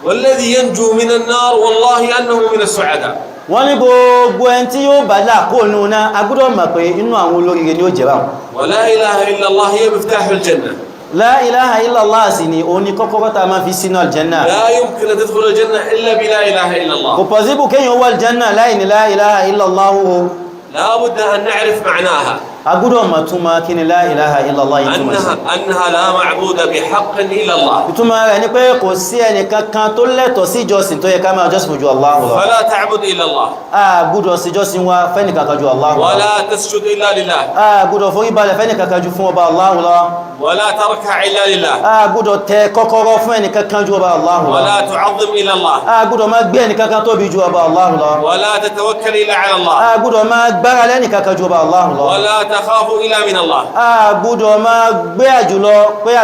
والذي ينجو من النار والله أنه من السعداء. wọ́n ní gbogbo ẹni tí yóò bá là kó nù náà a gbọ́dọ̀ mọ̀ pé inú àwọn olóríire ni ó jẹ́ báwọn. ولا إله إلا الله هي مفتاح الجنة. la ilaha illallah sì ni òun ni kọ́kọ́rọ́ tá a máa fi sínú aljanna. لا يمكن أن تدخل الجنة إلا بلا إله إلا kò الله. pọ̀síbù kéèyàn wọ aljanna láì ní la ilaha illallah o. لا بد أن نعرف معناها. a gbọ́dọ̀ mọ̀ túmọ̀ kí ni la ilaha illallah yìí túmọ̀ sí. أنها لا معبود بحق إلا الله. ìtumọ̀ rẹ̀ ni pé kò sí ẹnìkankan tó lẹ́tọ̀ọ́ sí ìjọsìn tó yẹ ká máa jọ́sìn ju Allah lọ. فلا تعبد إلا الله. a gbọ́dọ̀ sí ìjọsìn wa fẹ́nìkankan ju Allah lọ. ولا تسجد إلا لله. a gbọ́dọ̀ forí balẹ̀ fẹ́nìkankan ju fún ọba Allah lọ. ولا تركع إلا لله. a gbọ́dọ̀ tẹ kọ́kọ́rọ́ fún ẹnìkankan ju ọba Allah lọ. ولا تعظم إلا الله. a gbọ́dọ̀ máa gbé ẹnìkankan tóbi ju ọba Allah lọ. ولا تتوكل إلا على الله. a gbọ́dọ̀ máa gbára lẹ́nìkankan ju ọba Allah lọ. ولا نخاف إلا من الله a gbọ́dọ̀ máa gbé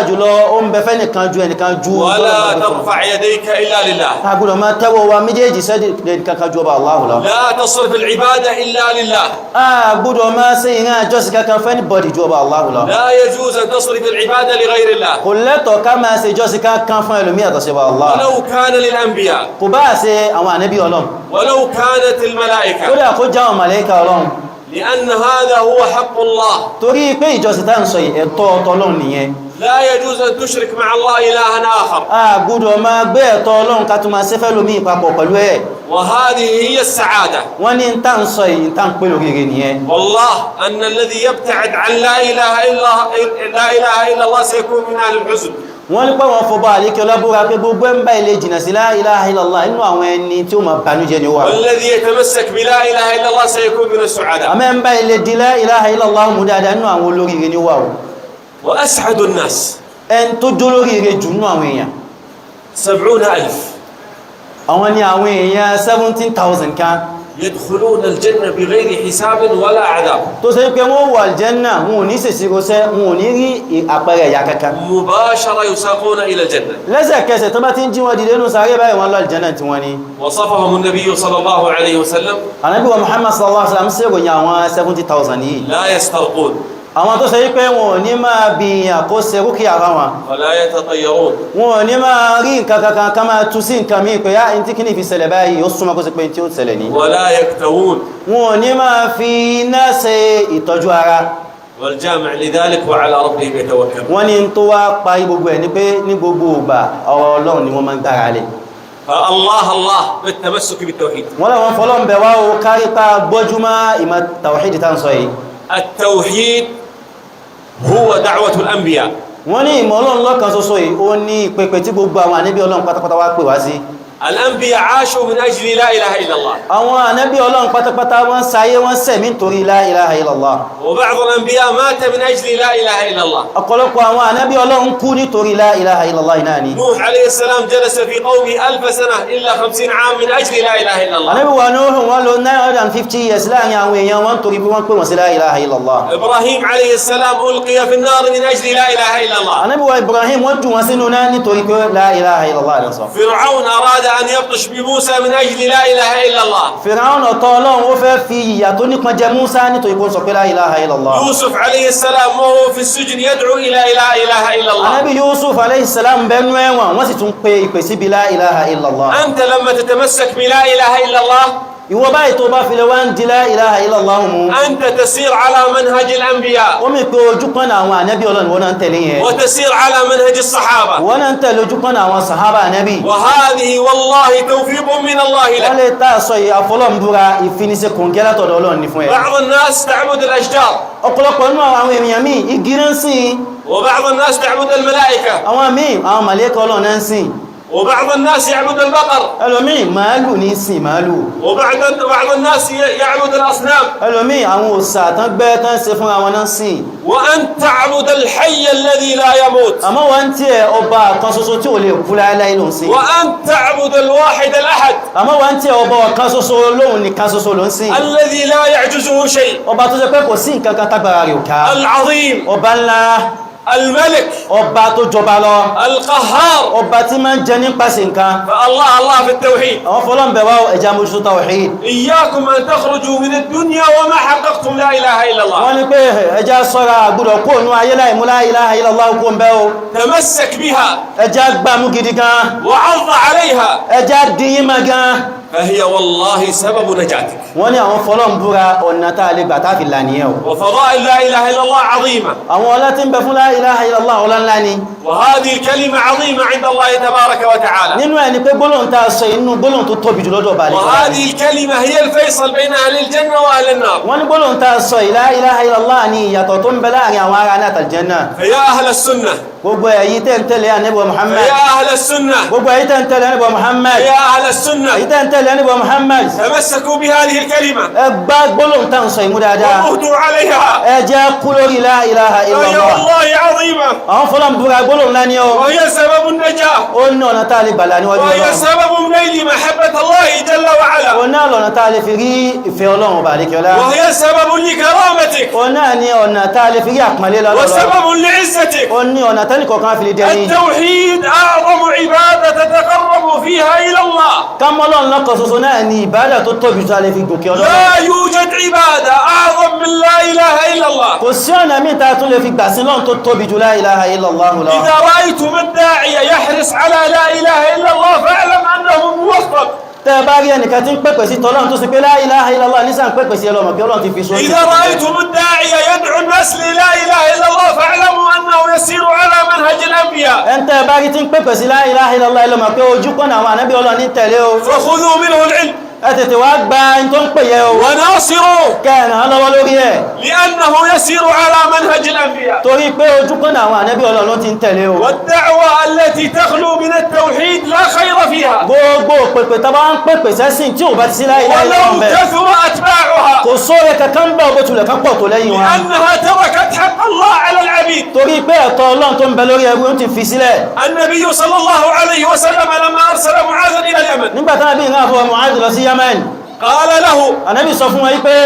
àjùlọ ó ń bẹ fẹ́nìkan ju ẹnìkan ju ولا ترفع يديك إلا لله a gbọ́dọ̀ máa tẹ́wọ́ wa méjèèjì sẹ́nìkan ju ọba Allah lọ لا تصرف العبادة إلا لله a gbọ́dọ̀ máa ṣe ìran àjọsìn kankan fẹ́nìbọ̀dì ju ọba Allah lọ لا يجوز أن تصرف العبادة لغير الله kò lẹ́tọ̀ọ́ ká máa ṣe ìjọsìn kankan fún ẹlòmí àtọ̀ sí ọba Allah ولو كان للأنبياء kò bá ṣe àwọn ànábì Ọlọ́run ولو كانت الملائكة kódà kó já àwọn màláíkà Ọlọ́run لأن هذا هو حق الله torí pé ìjọsìn tá ń sọ yìí ẹ̀tọ́ Ọlọ́run nìyẹn لا يجوز أن تشرك مع الله إلها آخر a gbọ́dọ̀ máa gbé ẹ̀tọ́ Ọlọ́run ká tún máa ṣe fẹ́lòmí papọ̀ pẹ̀lú ẹ̀ وهذه هي السعادة wọ́n ní tá ń sọ yìí tá ń pè lóríire nìyẹn والله أن الذي يبتعد عن لا إله إلا الله سيكون من أهل الحزن wọ́n ní pé wọ́n fọba àlékẹ́ ọlọ́búra pé gbogbo ń bá ilé jìnà sí la ilaha illallah inú àwọn ẹni tí ó ma bànújẹ́ ni ó wà والذي يتمسك بلا إله إلا الله سيكون من السعداء àmẹ́ ń bá ilé di la ilaha illallah mú dáadáa inú àwọn olóríire ni ó wà وأسعد الناس ẹn tó jólóríire jù nínú àwọn èèyàn 70,000 àwọn ni àwọn èèyàn 17,000 kan يدخلون الجنة بغير حساب ولا عذاب tó ṣe pé wọ́n wọ aljanna wọn ò ní ṣèṣirọ́ṣẹ́ wọn ò ní rí àpẹẹrẹ ìyà kankan مباشرة يساقون إلى الجنة lẹ́sẹ̀kẹsẹ̀ tó bá ti ń jí wọn dìde nù sáré báyìí wọn lọ aljanna tí wọ́n ní وصفهم النبي صلى الله عليه وسلم Ànábì wa Muhammad sallallahu alaihi wasallam ṣe ròyìn àwọn 70,000 yìí لا يسترقون àwọn tó ṣe wípé wọn ò ní máa bí ìyàn kó ṣe rúkì ara wọn ولا يتطيرون wọn ò ní máa rí nǹkan kankan ká máa tú sí nǹkan míì pé á in tí kí ní fi ṣẹlẹ̀ báyìí ó súnmọ́ kó sí pé tí ó ṣẹlẹ̀ ní ولا يكتوون wọn ò ní máa fi iná ṣe ìtọ́jú ara والجامع لذلك وعلى ربهم يتوكلون wọ́n ní tó wá parí gbogbo ẹ̀ ní pé ní gbogbo ìgbà ọ̀rọ̀ Ọlọ́run ni wọ́n máa ń gbára lé فالله الله بالتمسك بالتوحيد wọ́n làwọn fọlọ́n bẹ̀ wá o kárí pa gbọ́júmọ́ ìmọ̀ tàwíìdì tá ń sọ yìí التوحيد هو دعوة الأنبياء wọ́n ní ìmọ̀ Ọlọ́run lọ́kan ṣoṣo yìí ó ní ìpèpè tí gbogbo àwọn ànábì Ọlọ́run pátápátá wá pè wá sí الأنبياء عاشوا من أجل لا إله إلا الله àwọn ànábì Ọlọ́run pátápátá wọ́n sáyé wọ́n sẹ̀mí nítorí la ilaha illallah وبعض الأنبياء مات من أجل لا إله إلا الله ọ̀pọ̀lọpọ̀ àwọn ànábì Ọlọ́run kú nítorí la ilaha illallah náà ni نوح عليه السلام جلس في قومه 1000 سنة إلا 50 عام من أجل لا إله إلا الله ànábì wa Nuhu wọ́n lò 950 years láàrin àwọn èèyàn wọn torí bí wọ́n pè wọ́n sí la ilaha illallah إبراهيم عليه السلام ألقي في النار من أجل لا إله إلا الله ànábì wa Ibrahim wọ́n jù wọ́n sínú náà nítorí pé la ilaha illallah ló sọ فرعون أراد أن يبطش بموسى من أجل لا إله إلا الله Fìràún ọ̀tọ̀ Ọlọ́run ó fẹ́ fi ìyà tó nípọn jẹ Músá nítorí kó sọ pé la ilaha illallah يوسف عليه السلام وهو في السجن يدعو إلى لا إله إلا الله ànábì Yusuf alayhi salam bẹnu ẹ̀wọ̀n wọ́n sì tún pe ìpè síbi la ilaha illallah أنت لما تتمسك بلا إله إلا الله ìwọ báyìí tó bá fi lè wá ń di la ilaha illallah mú أنت تسير على منهج الأنبياء ó mi pé ojú kan àwọn ànábì Ọlọ́run wọ́n náà ń tẹ̀lé yẹn وتسير على منهج الصحابة wọ́n náà ń tẹ̀lé ojú kan àwọn sàhábà ànábì وهذه والله توفيق من الله wọ́n لك lè tá a sọ yìí àfọlọ́mbúra ìfinisẹ́ kòǹgẹ́ látọ̀dọ̀ Ọlọ́run ní fún ẹ بعض الناس تعبد الأشجار ọ̀pọ̀lọpọ̀ nínú àwọn èèyàn míì igi náà ń sìn وبعض الناس تعبد الملائكة àwọn míì àwọn màlẹ́kọ̀ Ọlọ́run náà ń sìn وبعض الناس يعبد البقر ẹlòmíì màálù ní sìn màálù بعض الناس يعبد الأصنام ẹlòmíì àwọn òsà tán gbẹ́ tán ṣe fún àwọn náà sìn وأن تعبد الحي الذي لا يموت àmọ́ wọ́n tí ẹ ọba kan ṣoṣo tí ò lè kú láíláí ló ń sìn وأن تعبد الواحد الأحد àmọ́ wọ́n tí ẹ ọba kan ṣoṣo lóhun nìkan ṣoṣo ló ń sìn الذي لا يعجزه شيء ọba tó ṣe pé kò sí nǹkan kan tágbára rẹ̀ ò ká العظيم ọba ńlá الملك ọba tó jọba lọ القهار ọba tí máa ń jẹ nípasẹ̀ nǹkan فالله الله في التوحيد àwọn fọlọ́mbẹ̀ wá ẹja mójútó tawhid إياكم أن تخرجوا من الدنيا وما حققتم لا إله إلا الله wọ́n ní pé ẹja sọ́ra àgbùdọ̀ kó nú ayé láì mú la ilaha illallah kó ń bẹ́ o تمسك بها ẹja gbámú gidi gan وعض عليها ẹja díyín ma gan فهي والله سبب نجاتك wọ́n ní àwọn fọlọ́mbúra ọ̀nà tá a lè gbà táfi lànìyàn o وفضائل لا إله إلا الله عظيمة àwọn ọlá tí ń bẹ fún la ilaha illallah ọlá ńlá ni وهذه الكلمة عظيمة عند الله تبارك وتعالى nínú ẹni pé gbólóhùn tá a sọ inú gbólóhùn tó tóbi jù lọ́dọ̀ bá وهذه الكلمة هي الفيصل بين أهل الجنة وأهل النار wọ́n ní gbólóhùn tá a sọ la ilaha illallah ní ìyàtọ̀ tó ń bẹ láàrin àwọn ará ní àtàljanna فيا أهل السنة gbogbo èyí tẹ́ ń tẹ̀lé ànábì Muhammad فيا أهل السنة gbogbo èyí tẹ́ ń tẹ̀lé ànábì Muhammad فيا أهل السنة èyí tẹ́ ń tẹ̀lé ànábì Muhammad تمسكوا بهذه الكلمة ẹ gbá gbólóhùn tá a sọ ìmú dáadáa وقودوا عليها ẹ jẹ́ kú lórí la ilaha فهي illallah والله عظيمة àwọn fọlọ́mbúra gbólóhùn ńlá ni ó وهي سبب النجاة ó ní ọ̀nà tá a lè gbàlà níwájú وهي Ọlọ́run سبب نيل محبة الله جل وعلا òun náà lọ́nà tá a lè fi rí ìfẹ́ Ọlọ́run ọba àlékiọlá وهي سبب لكرامتك òun náà ni ọ̀nà tá a lè fi rí àpọ́nlé lọ́dọ̀ Ọlọ́run وسبب لعزتك. ó ní ọ̀nà tẹ́nìkọ̀ọ̀kan fi lè dẹni التوحيد أعظم عبادة تتقرب فيها إلى الله. ká mọ̀ Ọlọ́run lọ́kan ṣoṣo náà ni ìbádà tó tóbi tó a lè fi gòkè Ọlọ́run لا يوجد عبادة أعظم من لا إله إلا الله. kò sí ọ̀nà míì tá a tún lè fi gbà sí Ọlọ́run tó tóbi jù la ilaha illallah lọ إذا رأيتم الداعية يحرص على لا إله إلا الله فاعلم أنه موفق. tẹ́ bá rí ẹnìkan tí ń pèpè sí tọ́lọ́run tó sì pé la ilaha illallah nísàn pèpè sí ẹlọ́mọ̀ bí Ọlọ́run ti fi sórí إذا رأيتم الداعية يدعو الناس للا إله إلا الله فاعلموا أنه يسير على منهج الأنبياء. ẹn tẹ́ bá rí tí ń pèpè sí la ilaha illallah ẹlọ́mọ̀ pé ojú pọ̀nà àwọn ànábì Ọlọ́run ní tẹ̀lé o فخذوا منه العلم ẹ tètè wá gba ẹni tó ń pè yẹ o وناصروا kẹ́ẹ̀nà lọ́wọ́ lórí ẹ̀ لأنه يسير على منهج الأنبياء. torí pé ojú pọ̀nà àwọn ànábì Ọlọ́run ti ń tẹ̀lé o والدعوة التي تخلو من التوحيد لا خير فيها gbogbo pèpè tó bá ń pèpè sẹ́sìn tí ò bá ti sí la ilaha illallah ولو bẹ̀ كثر أتباعها kò sóore kankan bẹ̀ bó tilẹ̀ kan pọ̀ tó lẹ́yìn wọn لأنها تركت حق الله على العبيد. torí pé ẹ̀tọ́ Ọlọ́run tó ń bẹ lórí ẹrú ti fi sílẹ̀ النبي صلى الله عليه وسلم لما أرسل معاذا إلى اليمن nígbà tí Ànábì náà fọwọ́ Mu'adh lọ sí Yemen قال له Ànábì sọ fún wọn yí pé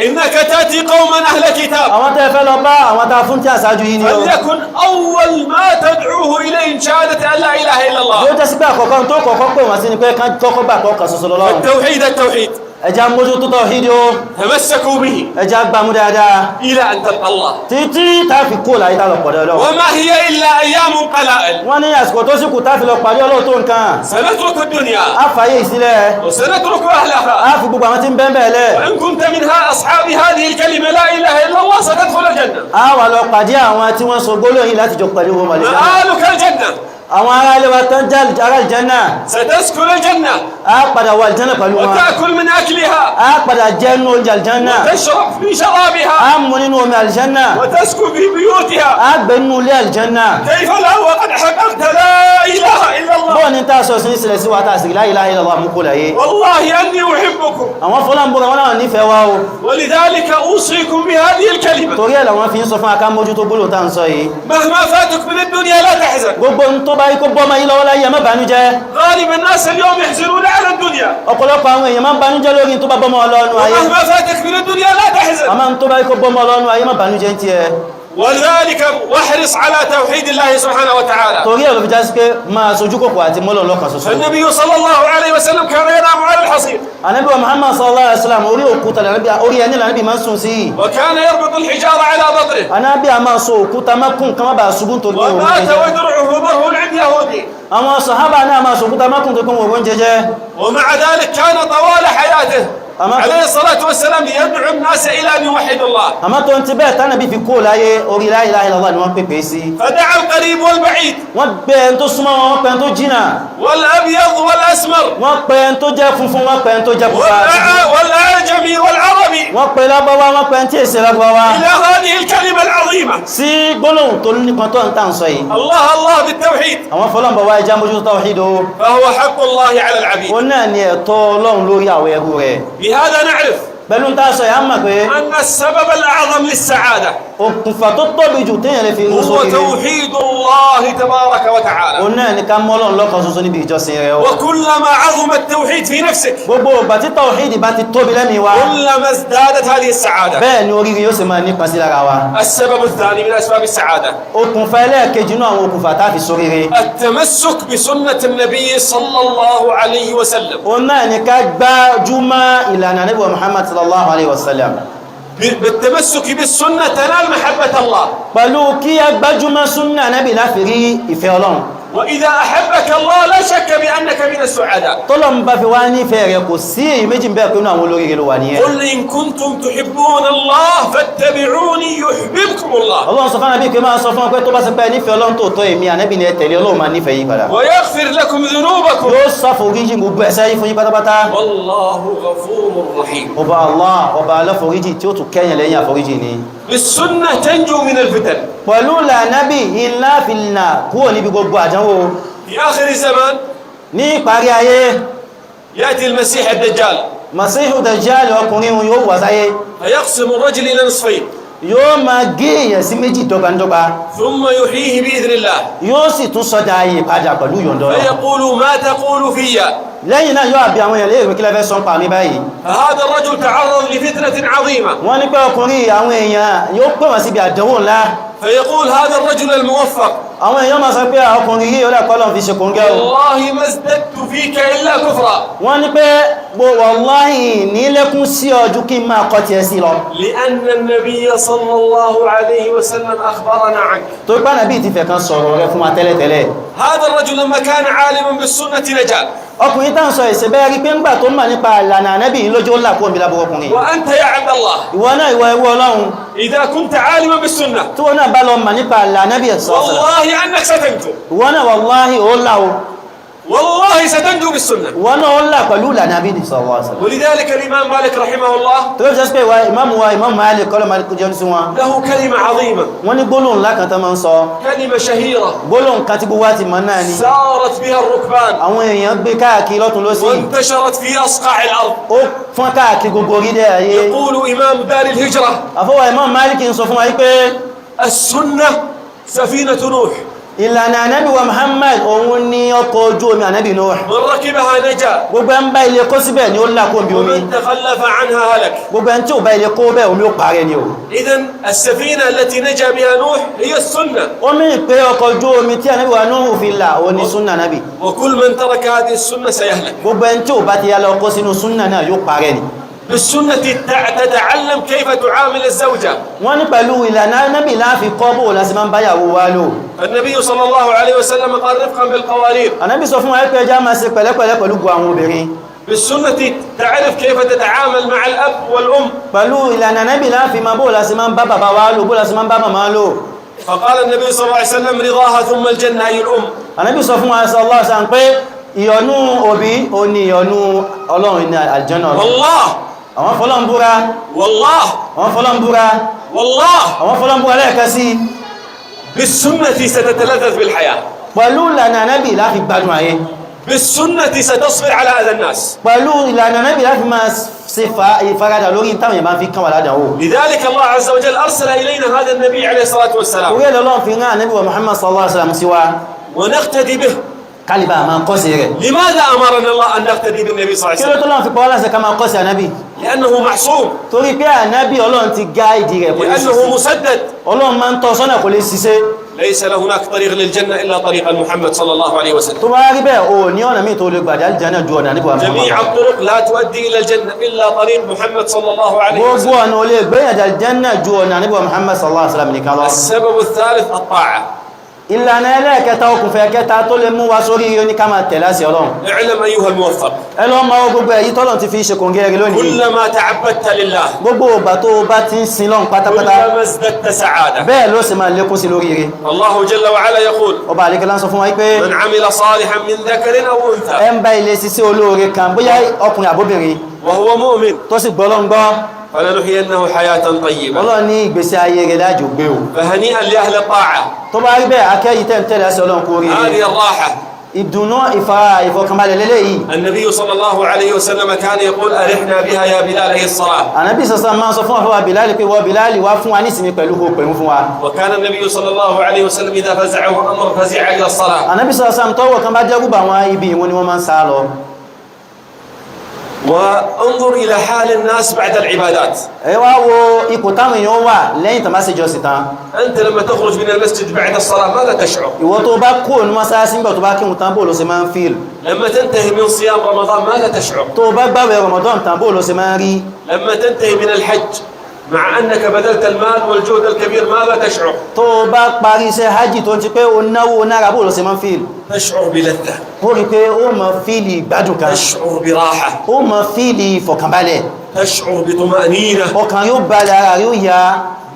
إنك تأتي قوما أهل كتاب àwọn tẹ́ fẹ́ lọ bá àwọn tá a fún tí àṣáájú yìí ni o فليكن أول ما تدعوه إليه شهادة أن لا إله إلا الله. yóò jẹ́ sí pé àkọ́kọ́ tó kọ́kọ́ pè wọ́n sí ni pé kán kọ́kọ́ gbà kọ́ kan ṣoṣo lọ́lọ́run التوحيد التوحيد ẹja mójútó tauhid o تمسكوا به ẹja gbámú dáadáa إلى أن تلقى الله. títí tá a fi kó láyé tá lọ pọ̀dọ̀ Ọlọ́run وما هي إلا أيام قلائل. wọ́n ní àsìkò tó sì kù tá fi lọ pàdé Ọlọ́run tó nǹkan سنترك الدنيا á fàyè ìsílẹ̀ وسنترك أهلها. á fi gbogbo àwọn tí ń bẹ́ẹ̀ lẹ̀ وإن كنت منها أصحاب هذه الكلمة لا إله إلا الله ستدخل الجنة. á wà lọ pàdé àwọn tí wọ́n sọ gbólóyìn láti jọ pẹ̀lú wọn mọ̀lẹ́sẹ̀ مآلك الجنة. àwọn ará ilé wa tán já ará ìjánà ستسكن الجنة á padà wà ìjánà pẹ̀lú wọn وتأكل من أكلها á padà jẹ́ nínú oúnjẹ àlìjánà وتشرب في شرابها á mú nínú omi àlìjánà وتسكن في بيوتها. á gbé nínú ilé àlìjánà كيف لا وقد حققت لا إله إلا الله. bọ́ọ̀ ní tá a sọ sí ní sílẹ̀ sí wa tá a sì la ilaha illallah mú kó láyé والله أني أحبكم àwọn fọlọ́nbọ̀rọ̀ wọn náà nífẹ̀ẹ́ wa o ولذلك أوصيكم بهذه الكلمة. torí ẹ̀ làwọn fi ń sọ fún aká mójútó gbólóhùn tá à ń sọ yìí مهما فاتك من الدنيا لا تحزن. gbogbo ń tó bá yí kó bọ́ ọmọ yìí lọ́wọ́ láyé ẹ má bànújẹ́ غالب الناس اليوم يحزنون على الدنيا. ọ̀pọ̀lọpọ̀ àwọn èèyàn máa ń bànújẹ́ lórí tó bá bọ́mọ ọlọ́nu ayé ومهما فاتك من الدنيا لا تحزن. àmọ́ ń tó bá yí kó bọ́mọ ọlọ́nu ayé má bànújẹ́ ń tiẹ̀ ولذلك واحرص على توحيد الله سبحانه وتعالى. torí ẹ̀ ló fi jásí pé máa sojú kòkò àti mọ́lọ̀ lọ́kàn ṣoṣo النبي صلى الله عليه وسلم كان ينام على الحصير Ànábì wa Muhammad sallallahu alaihi wasallam orí òkúta orí ẹni lànàbì máa ń sùn sí وكان يربط الحجارة على بطنه Ànábì a máa so òkúta mọ́kùn kan má bàa ṣubú torí pé òun ومات jẹjẹ ودرعه ضره عند يهودي. àwọn sàhábà náà máa so òkúta mọ́kùn tó kún òun jẹjẹ ومع ذلك كان طوال حياته أما- عليه الصلاة والسلام يدعو الناس إلى أن يوحدوا الله. àmọ́ tó ń ti bẹ́ẹ̀ tánàbí fi kó láyé orí la ilaha illallah ni wọ́n pèpè sí فدعا القريب والبعيد wọ́n pè ẹni tó súnmọ́ wọn wọ́n pè ẹni tó jìnà والأبيض والأسمر wọ́n pè ẹni tó jẹ́ funfun wọ́n pè ẹni tó jẹ́ pupa والأعجمي والعربي wọ́n pè lágbàwá wọ́n pè ẹni tí èsè lágbàwá إلى هذه الكلمة العظيمة. sí gbólóhùn tó nípa tó ń tà ń sọ yìí الله الله بالتوحيد. àwọn fọlọ́mbà wá ẹja mójútó tawhid o فهو حق الله على العبيد. ó náà ni ẹ̀tọ́ Ọlọ́run lórí àwọn ẹrú rẹ̀ بهذا نعرف pẹ̀lú ń tà sọ yà á mọ̀ pé أن السبب الأعظم للسعادة òkùnfà tó tóbi jù téèyàn lè fi rú هو sórí rẹ̀ توحيد الله تبارك وتعالى. ó náà ni ká mọ́ Ọlọ́run lọ́kan ṣoṣo níbi ìjọsìn rẹ̀ o وكلما عظم التوحيد في نفسك gbogbo ìgbà tí tawhid bá ti tóbi lẹ́mìí wa كلما ازدادت هذه السعادة. bẹ́ẹ̀ ni oríire yóò sì máa nípa sí lára wa السبب الثاني من أسباب السعادة okùnfà ẹlẹ́ẹ̀kejì náà àwọn okùnfà tá a fi sóríire التمسك بسنة النبي صلى الله عليه وسلم. ó náà ni ká gbájúmọ́ ìlànà Ànábì wa Muhammad sallallahu alaihi wasallam بالتمسك بالسنة تنال محبة الله. pẹ̀lú kí a gbájúmọ́ súnnà Ànábì láfi rí ìfẹ́ Ọlọ́run وإذا أحبك الله لا شك بأنك من السعداء. tọ́lọ́run bá fi wá nífẹ̀ẹ́ rẹ̀ kò sí èyí méjì bẹ́ẹ̀ pé inú àwọn olóríire ló wà nìyẹn قل إن كنتم تحبون الله فاتبعوني يحببكم الله Ọlọ́run sọ fún Ànábì pé máa sọ fún ọ pé tó bá ṣe pé nífẹ̀ẹ́ Ọlọ́run tó tọ́ èmi Ànábì ni ẹ tẹ̀lé Ọlọ́run máa nífẹ̀ẹ́ yín padà ويغفر لكم ذنوبكم yóò ṣàforíjì gbogbo ẹ̀ṣẹ̀ yín fún yín pátápátá والله غفور رحيم. ọba Allah ọba aláforíjì tí ó tún kẹ́yìn lẹ́yìn àforíjì ni بالسنة تنجو من الفتن. pẹ̀lú lànábì ilá fìlà kúrò níbi gbogbo àdánwò في آخر الزمان ní ìparí ayé يأتي المسيح الدجال Masihu Dajjal ọkùnrin yóò wà sáyé فيقسم الرجل إلى نصفين. yóò máa gé èèyàn sí méjì dọ́gbandọ́gba ثم يحييه بإذن الله yóò sì tún sọ́dá ayé padà pẹ̀lú yọ̀ndọ́ فيقول ما تقول في lẹ́yìn náà yóò àbí àwọn èèyàn léèrè kí lẹ́fẹ́ sọ ń pa mí báyìí فهذا الرجل تعرض لفتنة عظيمة wọ́n ní pé ọkùnrin àwọn èèyàn yóò pè wọ́n síbi àdánwò ńlá فيقول هذا الرجل الموفق àwọn èèyàn máa sọ pé ọkùnrin yìí ọlá kọ́lọ̀ fi ṣe kòǹgẹ́ o والله ما ازددت فيك إلا كفرا wọ́n ní pé wallahi ní lékún sí ọjú kí n máa kọ́ tiẹ̀ sí lọ لأن النبي صلى الله عليه وسلم أخبرنا عنك tó gbá nàbí ti fẹ́ kan sọ̀rọ̀ rẹ fún wa tẹ́lẹ̀tẹ́lẹ̀ هذا الرجل لما كان عالما بالسنة نجا ọkùnrin tá ń sọ ìṣẹ́ bẹ́ẹ̀ rí pé ńgbà tó mà nípa ìlànà ànábì lójú ó làkó òmìnira bọ́ ọkùnrin وأنت يا عبد الله ìwọ náà ìwọ ẹwọ ọlọ́run إذا كنت عالما بالسنة tí wọ́n náà bá lọ mà nípa ìlànà ànábì sọ̀rọ̀ والله أنك ستنجو ìwọ náà wallahi ó là o والله ستنجو بالسنة ìwọ náà ó là pẹ̀lú ìlànà ànábì sọ̀rọ̀ ولذلك الإمام مالك رحمه الله tó jẹ́ pé wa ìmáàmù Malik kọ́lọ̀ Malik jẹ́ sí wọn له كلمة عظيمة wọ́n ní gbólóhùn ńlá kan tó máa ń sọ كلمة شهيرة gbólóhùn kan tí gbogbo wa ti mọ̀ náà ni سارت بها الركبان àwọn èèyàn gbé káàkiri lọ́tún lọ́sí وانتشرت في أصقاع الأرض ó fún káàkiri gbogbo orílẹ̀ ayé يقول إمام دار الهجرة àfọwà ìmáàmù Malik ń sọ fún wa pé السنة سفينة نوح ìlànà ànábì wa Muhammad òun ni ọkọ̀ ojú omi ànábì Nuh من ركبها نجا gbogbo ẹ̀ ń bá ilé kó síbẹ̀ ni ó lákó bí omi ومن تخلف عنها هلك gbogbo ẹ̀ tí ò bá ilé kó bẹ́ẹ̀ omi ó parẹ́ ni o إذن السفينة التي نجا بها نوح هي السنة ó mìí pé ọkọ̀ ojú omi tí ànábì wa Nuh fi là ó ní súnà ànábì وكل من ترك هذه السنة سيهلك gbogbo ẹ̀ tí ò bá ti yá lọ kó sínú súnà náà yóò parẹ́ ni بالسنة تتعلم كيف تعامل الزوجة wọ́n ní pẹ̀lú ìlànà ànábì láàfi kọ́ bó láti máa ń báyàwó wá lò النبي صلى الله عليه وسلم قال رفقا بالقوارير ànábì sọ fún wa pé ẹjá máa ṣe pẹ̀lẹ́pẹ̀lẹ́ pẹ̀lú gbogbo àwọn obìnrin بالسنة تعرف كيف تتعامل مع الأب والأم pẹ̀lú ìlànà ànábì láàfi máa bó láti máa ń bá bàbá wá lò bó láti máa ń bá màmá lò فقال النبي صلى الله عليه وسلم رضاها ثم الجنة أي الأم ànábì sọ fún wa sallallahu alaihi wasallam pé ìyọ́nú òbí ó ní ìyọ́nú Ọlọ́run ní àlùjánnà والله àwọn fọ́lọ́n búra والله àwọn fọ́lọ́n búra والله àwọn fọ́lọ́n búra lẹ́ẹ̀kan sí بالسنة ستتلذذ بالحياة pẹ̀lú ìlànà ànábì láti gbádùn ayé بالسنة ستصبر على أذى الناس pẹ̀lú ìlànà ànábì láti máa ṣe ìfaradà lórí táwọn èèyàn bá fi kán wà ládàáwò لذلك الله عز وجل أرسل إلينا هذا النبي عليه الصلاة والسلام orí ẹ̀lọ́lọ́n fi rán ànábì wa Muhammad sallallahu alaihi wasallam sí wa ونقتدي به kálíbà máa kọ́ sí rẹ̀ لماذا أمرنا الله أن نقتدي بالنبي صلى الله kí عليه ló وسلم tó lọ́n fi pọ̀ láṣẹ ká máa kọ́ sí ànábì لأنه معصوم torí pé ànábì Ọlọ́run ti gáìdì rẹ̀ kò lè لأنه ṣiṣẹ́ مسدد Ọlọ́run máa ń tọ́ sọ́nà kò lè ṣiṣẹ́ ليس له هناك طريق للجنة إلا طريق محمد صلى الله عليه وسلم tó bá rí bẹ́ẹ̀ o ní ọ̀nà míì tó lè gbàdá àlùjánnà ju ọ̀nà ànábì wa جميع Muhammad الطرق لا تؤدي إلى الجنة إلا طريق محمد صلى الله عليه gbogbo وسلم ọ̀nà olè gbẹ̀yàn àlùjánnà ju ọ̀nà ànábì wa Muhammad sallallahu alaihi wasallam nìkan lọ السبب الثالث الطاعة ìlànà ẹlẹ́ẹ̀kẹta okùnfẹ́ kẹta tó lè mú wa sórí yóò ní ká máa tẹ̀lé àṣẹ Ọlọ́run اعلم أيها الموفق ẹlọ́ ma ó gbogbo èyí tọ́lọ̀ ti fi ṣe kò ń gẹ́rẹ́ lónìí كلما تعبدت لله gbogbo ọgbà tó bá ti ń sin lọ́n pátápátá كلما ازددت سعادة bẹ́ẹ̀ ló sì máa lékún sí lórí rẹ̀ الله جل وعلا يقول ọba àlékẹ́lá ń sọ fún wa pé من عمل صالحا من ذكر أو أنثى ẹ ń bá ilé ṣiṣẹ́ olóore kan bóyá ọkùnrin àbóbìnrin وهو مؤمن tó sì gbọ́ lọ́n gbọ́ فلنحيينه حياة طيبة Ọlọ́run ní ìgbésí ayé rẹ̀ lájò gbé o فهنيئا لأهل الطاعة tó bá rí bẹ́ẹ̀ akẹ́yìí tẹ́ ń tẹ̀lé àṣẹ Ọlọ́run kó rí هذه الراحة ìdùnnú ìfọkànbalẹ̀ lélẹ́yìí النبي صلى الله عليه وسلم كان يقول أرحنا بها يا بلال هي الصلاة ànábì sọ́sọ́ máa ń sọ fún àfọwà Bìláàlì pé wọ́n Bìláàlì wá fún wa ní ìsinmi pẹ̀lú kó pẹ̀lú fún wa وكان النبي صلى الله عليه وسلم إذا فزعه أمر فزع إلى الصلاة ànábì sọ́sọ́ tọ́wọ́ kan bá jẹ́gùbà wọn ibi ìwọ́n ni wọ́n máa ń sá lọ وانظر إلى حال الناس بعد العبادات ẹ wá wo ipò táwọn èèyàn wà lẹ́yìn tàn bá ṣe jọ́sìn tán أنت لما تخرج من المسجد بعد الصلاة ماذا تشعر؟ ìwọ tó bá kó ní mọ́sálásí nígbà tó bá kírun tán bóòlù ṣe máa ń fíìl لما تنتهي من صيام رمضان ماذا تشعر؟ tó bá gbààwẹ̀ Ramadan tán bóòlù ṣe máa ń rí لما تنتهي من الحج مع أنك بذلت المال والجهد الكبير ماذا تشعر؟ tó bá parí iṣẹ́ hajj tó ti pé o náwó náírà bóòlù ṣe máa ń fíìl تشعر بلذة ó rí pé ó máa fíìlì ìgbádùn kan تشعر براحة ó máa fíìlì ìfọ̀kànbalẹ̀ تشعر بطمأنينة ọkàn yóò balẹ̀ ara yóò ya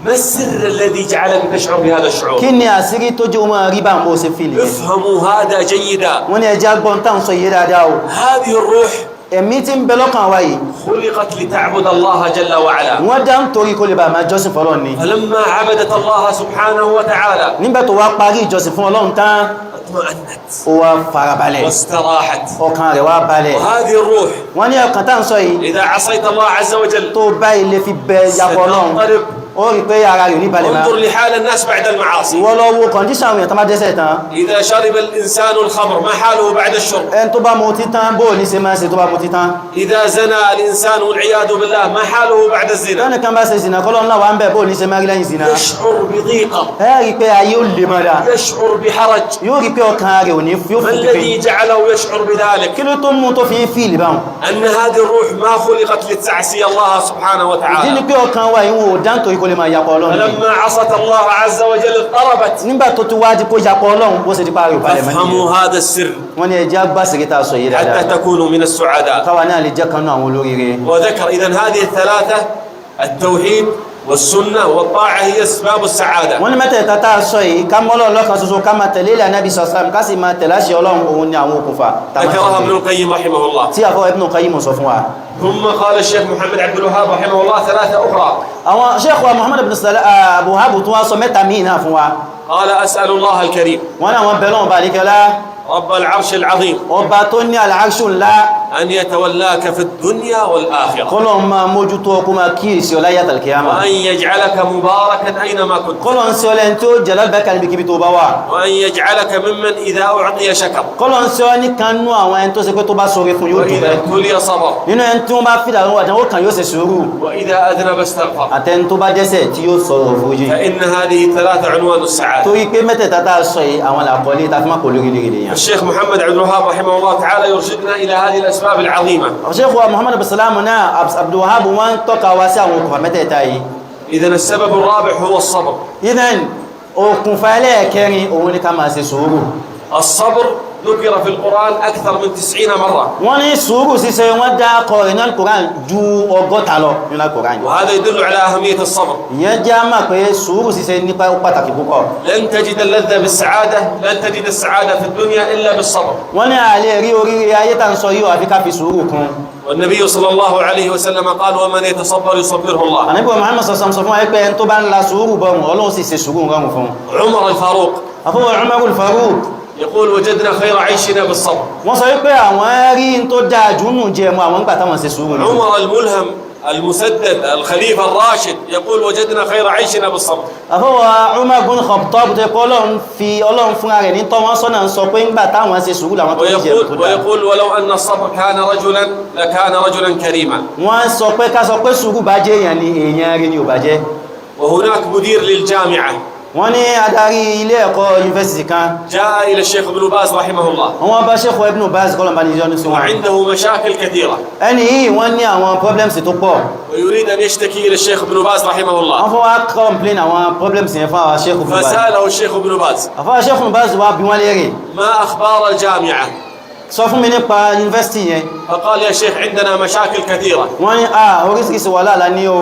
ما السر الذي جعلك تشعر بهذا الشعور؟ kí ni àṣírí tó jẹ́ o máa rí bá ń bó ṣe fíìlì yẹn افهموا هذا جيدا wọ́n ní ẹja gbọ́n táwọn sọ yìí dáadáa o هذه الروح ẹ̀mí tí ń bẹ lọ́kàn wa yìí خلقت لتعبد الله جل وعلا wọ́n dá ń torí kó lè bá máa jọ́sìn fọ́lọ́run ni فلما عبدت الله سبحانه وتعالى nígbà tó wá parí ìjọsìn fún Ọlọ́run tán اطمأنت ó wá farabalẹ̀ واستراحت ọkàn rẹ̀ wá balẹ̀ وهذه الروح wọ́n ní ọkàn tá ń sọ yìí إذا عصيت الله عز وجل tó bá ilé fi bẹ yapọ̀ Ọlọ́run ستنقلب ó rí pé ara rẹ̀ ò ní balẹ̀ máa انظر لحال الناس بعد المعاصي. ìwọ lọ wo kọ̀ndíṣàn àwọn èèyàn tó máa dẹ́ṣẹ̀ tán إذا شرب الإنسان الخمر ما حاله بعد الشرب؟ ẹni tó bá mu ọtí tán bóò ní ṣe máa ṣe tó bá mu ọtí tán إذا زنى الإنسان والعياذ بالله ما حاله بعد الزنا؟ tẹ́nì kan bá ṣe ìsìnà kọ́lọ́ ńlá wa ń bẹ̀ bóò ní ṣe máa rí lẹ́yìn ìsìnà يشعر بضيقة، ẹ rí pé ayé ó lè mọ́ra يشعر بحرج. yóò rí pé ọkàn rẹ̀ ò ní yóò ما fún الذي pípé جعله يشعر بذلك؟ kí ló tó mú tó fi ń fíìlì báwọn أن هذه الروح ما خلقت لتعصي الله سبحانه ìdí ni وتعالى. pé ọkàn wa ìwọ̀n ò dáńtò ikú lè máa yapọ̀ ọlọ́run فلما عصت الله عز وجل اضطربت. nígbà tó ti wá di kó yapọ̀ ọlọ́run bó ṣe di parí ìpalẹ̀ mọ́ فافهموا nìyẹn هذا السر wọ́n ní ẹjẹ́ agbásẹ̀rẹ̀ tá a sọ yìí حتى dáadáa تكونوا من السعداء. káwa náà lè jẹ́ kan náà àwọn olóríire وذكر إذن هذه الثلاثة: التوحيد والسنة والطاعة هي أسباب السعادة. wọ́n ní mẹ́tẹ̀ẹ̀ta tá a sọ yìí ká mọ́ Ọlọ́run lọ́kan ṣoṣo ká máa tẹ̀lé ilẹ̀ Ànábì sọ̀sán ká sì máa tẹ̀lé àṣẹ Ọlọ́run òun ni àwọn okùnfà ذكرها ابن القيم رحمه الله. tí àfọwọ́ Ibn Qayyim sọ fún wa ثم قال الشيخ محمد عبد الوهاب رحمه الله ثلاثة أخرى. àwọn Sheikh wa Muhammad ibn Abu Wahhab tún wá sọ mẹ́ta míì náà fún wa قال: أسأل الله الكريم wọ́n náà wọ́n bẹ̀ Ọlọ́run balikẹ́lá رب العرش العظيم ọba tó ní al-Arshu ńlá أن يتولاك في الدنيا والآخرة، kọ́lọ̀ máa mójútó ọkùn máa kíyèsí ọlá yàtà al-qiyama وأن يجعلك مباركا أينما كنت، kọ́lọ̀ ń sí ọlẹ́ tí ó jẹ́ lálbẹ́kà níbi kíbi tó bá wà وأن يجعلك ممن إذا أعطي شكر، kọ́lọ̀ ń sí ọ ní kanú àwọn ẹni tó ṣe pé tó bá sọ̀rọ̀ fún yóò وإذا dúpẹ́ ابتلي صبر، nínú ẹni tí wọ́n bá fìdà lọ́wọ́ àtàwọn kan yóò ṣe sùúrù وإذا أذنب استغفر. àtẹni tó bá dẹ́ṣẹ̀ tí yóò sọ̀rọ̀ fújì فإن هذه الثلاثة عنوان السعادة. torí pé mẹ́tẹ̀ẹ̀ta tá a sọ yìí àwọn làkọ́lé tá a fi máa kò lórí lórí yẹn الشيخ محمد عبد الوهاب رحمه الله تعالى يرشدنا إلى هذه الأسباب العظيمة. Sheikh wa Muhammad bin Salam náà Abdul Wahhab wọ́n tọ́ka wá sí àwọn okùnfà mẹ́tẹ̀ẹ̀ta yìí إذن السبب الرابع هو الصبر. ìdán okùnfà ẹlẹ́ẹ̀kẹrin òun ni ká máa ṣe sùúrù الصبر ذكر في القرآن أكثر من 90 مرة، wọ́n ní sùúrù ṣíṣe wọ́n dá kọ iná Al-Qur'an ju 100 lọ nínú Al-Qur'an وهذا يدل على أهمية الصبر. ìyẹn jẹ́ àmà pé sùúrù ṣíṣe nípa pàtàkì púpọ̀ لن تجد اللذة بالسعادة، لن تجد السعادة في الدنيا إلا بالصبر. wọ́n ní àlè rí oríire ayé tá ń sọ yíò àfi ká fi sùúrù kún والنبي صلى الله عليه وسلم قال: ومن يتصبر يصبره الله. Ànábì Muhammad sọ̀sọ̀ sọ fún wa pé ẹni tó bá ń la sùúrù bọ̀rùn Ọlọ́run sì ṣe sùúrù rọrùn fún عمر الفاروق àfọwọ́ Umarul Faruq يقول: وجدنا خير عيشنا بالصبر. wọ́n sọ wípé àwọn rí n tó dáa jù nù jẹ mọ́ àwọn ń gbà táwọn ṣe sùúrù ní عمر الملهم المسدد الخليفة الراشد يقول: وجدنا خير عيشنا بالصبر. àfọwọ́ Umar bin Khattab tó kọ́ Ọlọ́run fúnra rẹ̀ ní tọ́wọ́n sọ́nà ń sọ pé ń gbà táwọn ṣe sùúrù làwọn tó ń jẹ tó dáa ويقول: ولو أن الصبر كان رجلا لكان رجلا كريما. wọ́n sọ pé ká sọ pé sùúrù bá jẹ́ èèyàn ni èèyàn rí ni ò bá jẹ́ وهناك مدير للجامعة wọ́n ní adarí ilé ẹ̀kọ́ yunifásitì kan جاء إلى الشيخ ابن باز رحمه الله wọ́n bá Sheikh Ibn Baz kọ́lọ̀ bá ní ìjọ́ ní sí wọn وعنده مشاكل كثيرة، ẹni yìí wọ́n ní àwọn problems tó pọ̀ ويريد أن يشتكي إلى الشيخ ابن باز رحمه الله. wọ́n fọ́ wá complain àwọn problems yẹn fún àwọn Sheikh Ibn Baz فسأله الشيخ ابن باز: àfọwọ́ Sheikh Ibn Baz wá bí wọ́n léèrè ما أخبار الجامعة؟ sọ fún mi nípa yunifásitì yẹn فقال: يا شيخ عندنا مشاكل كثيرة. wọ́n ní oríṣiríṣi wà láàlá ní o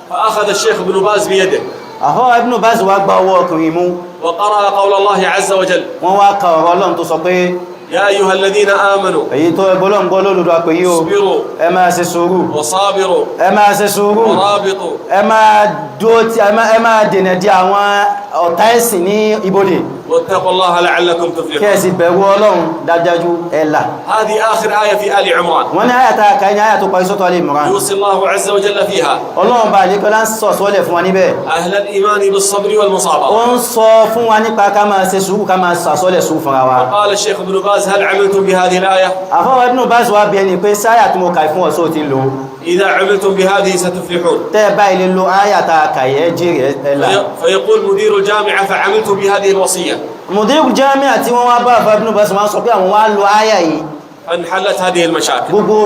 فأخذ الشيخ ابن باز بيده àfọwọ́ Ibn Baz wá gba ọwọ́ ọkùnrin mú وقرأ قول الله عز وجل: wọ́n wá ka ọ̀rọ̀ Ọlọ́run tó sọ pé يا أيها الذين آمنوا èyí tó ẹgbọ́lọ́ ń gbọ́ lóòlùdó àpè yíò اصبروا ẹ máa ṣe sùúrù وصابروا ẹ máa ṣe sùúrù ورابطوا ẹ máa dúró tí ẹ máa dènà di àwọn ọ̀tá ẹ̀sìn ní ibodè واتقوا الله لعلكم تفلحون. kẹ́ẹ̀sì bẹ̀rù Ọlọ́run dájájú ẹ̀là هذه آخر آية في آل عمران، wọ́n ní àyàtà kàíní àyàtò parí sọ́tọ̀ alẹ́ ìmọ̀ràn يوصي الله عز وجل فيها Ọlọ́run bá àlékọ́ lá ń sọ sọ́lẹ̀ fún wa níbẹ̀ أهل الإيمان بالصبر ó والمصابرة. ń sọ fún wa nípa ká máa ṣe sùúrù ká máa sàsọ́lẹ̀ sùúrù fúnra wa قال الشيخ ابن باز: هل عملتم بهذه الآية؟ àfọwọ́ Ibn Baz wá bí ẹni pé sáyà tí mo kà fún ọ̀sọ́ ti lò إذا عملتم بهذه ستفلحون. tẹ́ bá ilé lo àyàtà kàyẹ́ jèrè ẹ̀là فيقول مدير الجامعة: فعملت بهذه الوصية mùdírù jámíà tí wọ́n wá bá àfọwọ́ Ibn Baz wọ́n sọ pé àwọn wá lo àyà yìí فانحلت هذه المشاكل. gbogbo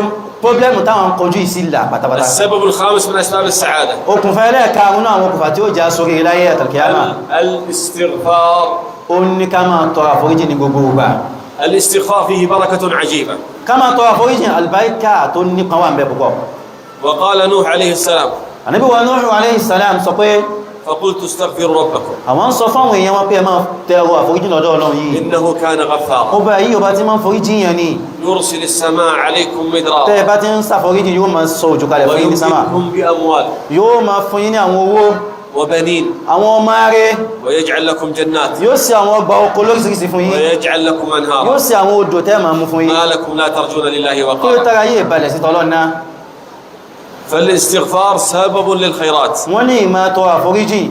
pọ́blẹ́mù táwọn kojú ìsìlá pátápátá السبب الخامس من أسباب السعادة okùnfà ẹlẹ́ẹ̀karùn-ún àwọn okùnfà tí ó já sórí láyé àtàkìyàmà الاستغفار. ó ní ká máa tọrọ àforíjì ní gbogbo ìgbà الاستغفار فيه بركة عجيبة. ká máa tọrọ àforíjì àlùbáríkà tó nípa wà ń bẹ púpọ̀ وقال نوح عليه السلام: Ànábì wa Nuhu alayhi salam sọ pé فقلت استغفروا ربكم àwọn sọ fáwọn èèyàn wọn pé ẹ máa tẹrọ àforíjì lọ́dọ̀ Ọlọ́run yìí إنه كان غفارا ọba yìí ọba tí máa ń foríjì yẹn ni يرسل السماء عليكم tẹ́ ẹ مدرارا bá ti ń ṣàforíjì yóò máa sọ òjò kalẹ̀ fún yín ní sámà ويمددكم بأموال yóò máa fún yín ní àwọn owó وبنين àwọn ọmọ rẹ̀ ويجعل لكم جنات yóò ṣe àwọn ọgbà oko lóríṣiríṣi fún yín ويجعل لكم yóò أنهارا. ṣe àwọn odò tẹ́ máa mú fún yín ما لكم لا ترجون لله kí ló وقارا. tara yé ìbalẹ̀ sí tọ́lọ́ náà فالاستغفار سبب للخيرات. wọ́n ní ìmá tọrọ àforíjì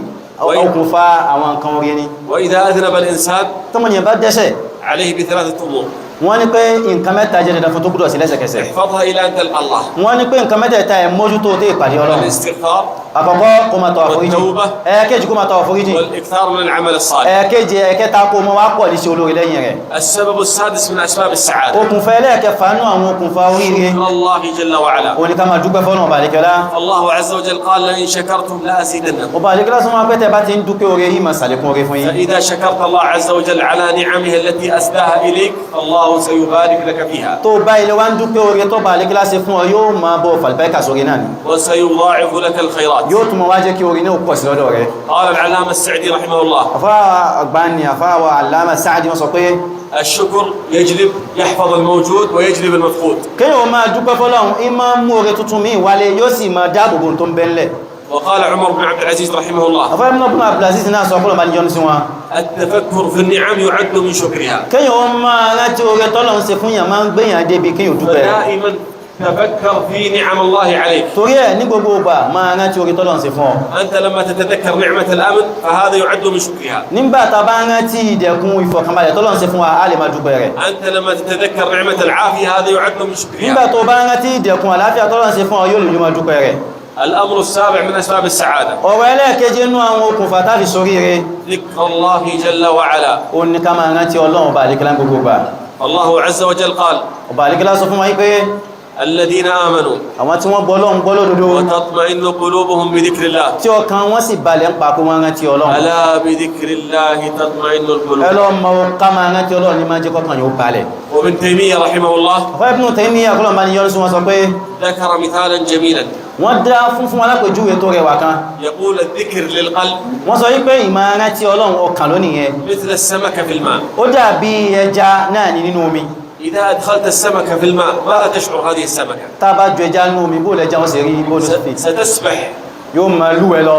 okùnfà àwọn nǹkan orí ni. وإذا أذنب الإنسان tọ́mọnìyàn bá dẹ́ṣẹ̀ عليه بثلاثة أمور. wọ́n ní pé nǹkan mẹ́ta jẹ́ dandan fún tó gbọ́dọ̀ sí lẹ́sẹ̀kẹsẹ̀. احفظها إلى أن تلقى الله. wọ́n ní pé nǹkan mẹ́tẹ̀ẹ̀ta ẹ̀ mójútó tó ìpàdé Ọlọ́run. الاستغفار àkọ́kọ́ kó máa tọrọ àforíjì, والتوبة ẹ̀ẹ̀kejì kó máa tọrọ àforíjì, والإكثار من العمل الصالح. ẹ̀ẹ̀kejì ẹ̀ẹ̀kẹta kó mọ́ wá pọ̀ ní sí olórí lẹ́yìn rẹ̀. السبب السادس من أسباب السعادة okùnfà ẹlẹ́ẹ̀kẹfà nú àwọn okùnfà oríire شكر الله جل وعلا. òní ká máa dúpẹ́ fọ́nà ọba àlékẹ́lá. الله عز وجل قال لئن شكرتم لأزيدنكم. ọba àlékẹ́lá sọ máa pẹ́tẹ́ bá ti ń dúpẹ́ oore yìí máa sàlékún oore fún yín. فإذا شكرت الله عز وجل على نعمه التي أسداها إليك فالله سيبارك لك فيها tó bá ilé wá ń dúpẹ́ oore tó bá àlékẹ́lá ṣe fún ọ yóò máa bọ́ fàlùbáríkà sórí náà ni, وسيضاعف لك الخيرات. yóò tún mọ wá jẹ́ kí oore náà pọ̀ sí lọ́dọ̀ rẹ̀. قال العلامة السعدي رحمه الله àfáwà àgbáni àfáwà Allama Sa'di wọ́n sọ pé الشكر يجلب يحفظ الموجود ويجلب المفقود. kéèyàn máa dúpẹ́ fọ́lọ́run í máa mú oore tuntun míì wálé yóò sì máa dáàbòbò tó ń bẹ́ńlẹ̀. وقال عمر بن عبد العزيز رحمه الله àfáwà ibn Abdulaziz náà sọ fọ́lọ́ máa ní yọ́nú sí wọn. التفكر في النعم يعد من شكرها. kéèyàn máa rántí oore tọ́lọ́run ṣe fún yàn máa ń gbéyàn débi kéèyàn dúpẹ́ rẹ̀. فدائما تفكر في نعم الله عليك. torí ẹ̀ ní gbogbo ìgbà máa rántí oore tọ́lọ́run ṣe fún ọ. أنت لما تتذكر نعمة الأمن فهذا يعد من شكرها. nígbà tá a bá rántí ìdẹ̀kùn ìfọ̀kànbalẹ̀ tọ́lọ́run ṣe fún wa á lè máa dúpẹ́ rẹ̀. أنت لما تتذكر نعمة العافية هذا يعد من nígbà شكرها. tó bá rántí ìdẹ̀kùn àlàáfíà tọ́lọ́run ṣe fún ọ yóò lè máa dúpẹ́ rẹ̀. الأمر السابع من أسباب السعادة ọ̀rọ̀ ẹlẹ́ẹ̀kejì inú àwọn okùnfà táfi soríire ذكر الله جل وعلا. ó ní ká máa rántí Ọlọ́run ọba àlékẹ́lá gbogbo ìgbà. الله عز وجل قال ọba àlékẹ́lá sọ fún wa pé الذين آمنوا àwọn tí wọ́n gbọ́ Ọlọ́run gbọ́ lódodo وتطمئن قلوبهم بذكر الله. tí ọkàn wọn sì balẹ̀ ń pa kó wọ́n rántí Ọlọ́run. ألا بذكر الله تطمئن القلوب. ẹlọ́mọ ká máa rántí Ọlọ́run ní máa jẹ́ kọ́kàn yóò balẹ̀. وابن تيمية رحمه الله ọ̀fẹ́ Ibn Taymiyyah àkọlọ́ bá ní yọ́nú sí wọn sọ pé ذكر مثالا جميلا wọ́n dá fún alápèjúwe tó rẹwà kan. يقول الذكر للقلب wọ́n sọ wípé ìmọ̀ rántí Ọlọ́run ọkàn lónìí yẹn مثل السمكة في الماء. ó dàbí ẹja náà ní nínú omi. إذا أدخلت السمكة في الماء ماذا تشعر هذه السمكة؟ tá a bá ju ẹja nínú omi bó lẹja wọn sì rí bó ló sì fi ستسبح yóò máa lúwẹ̀ lọ,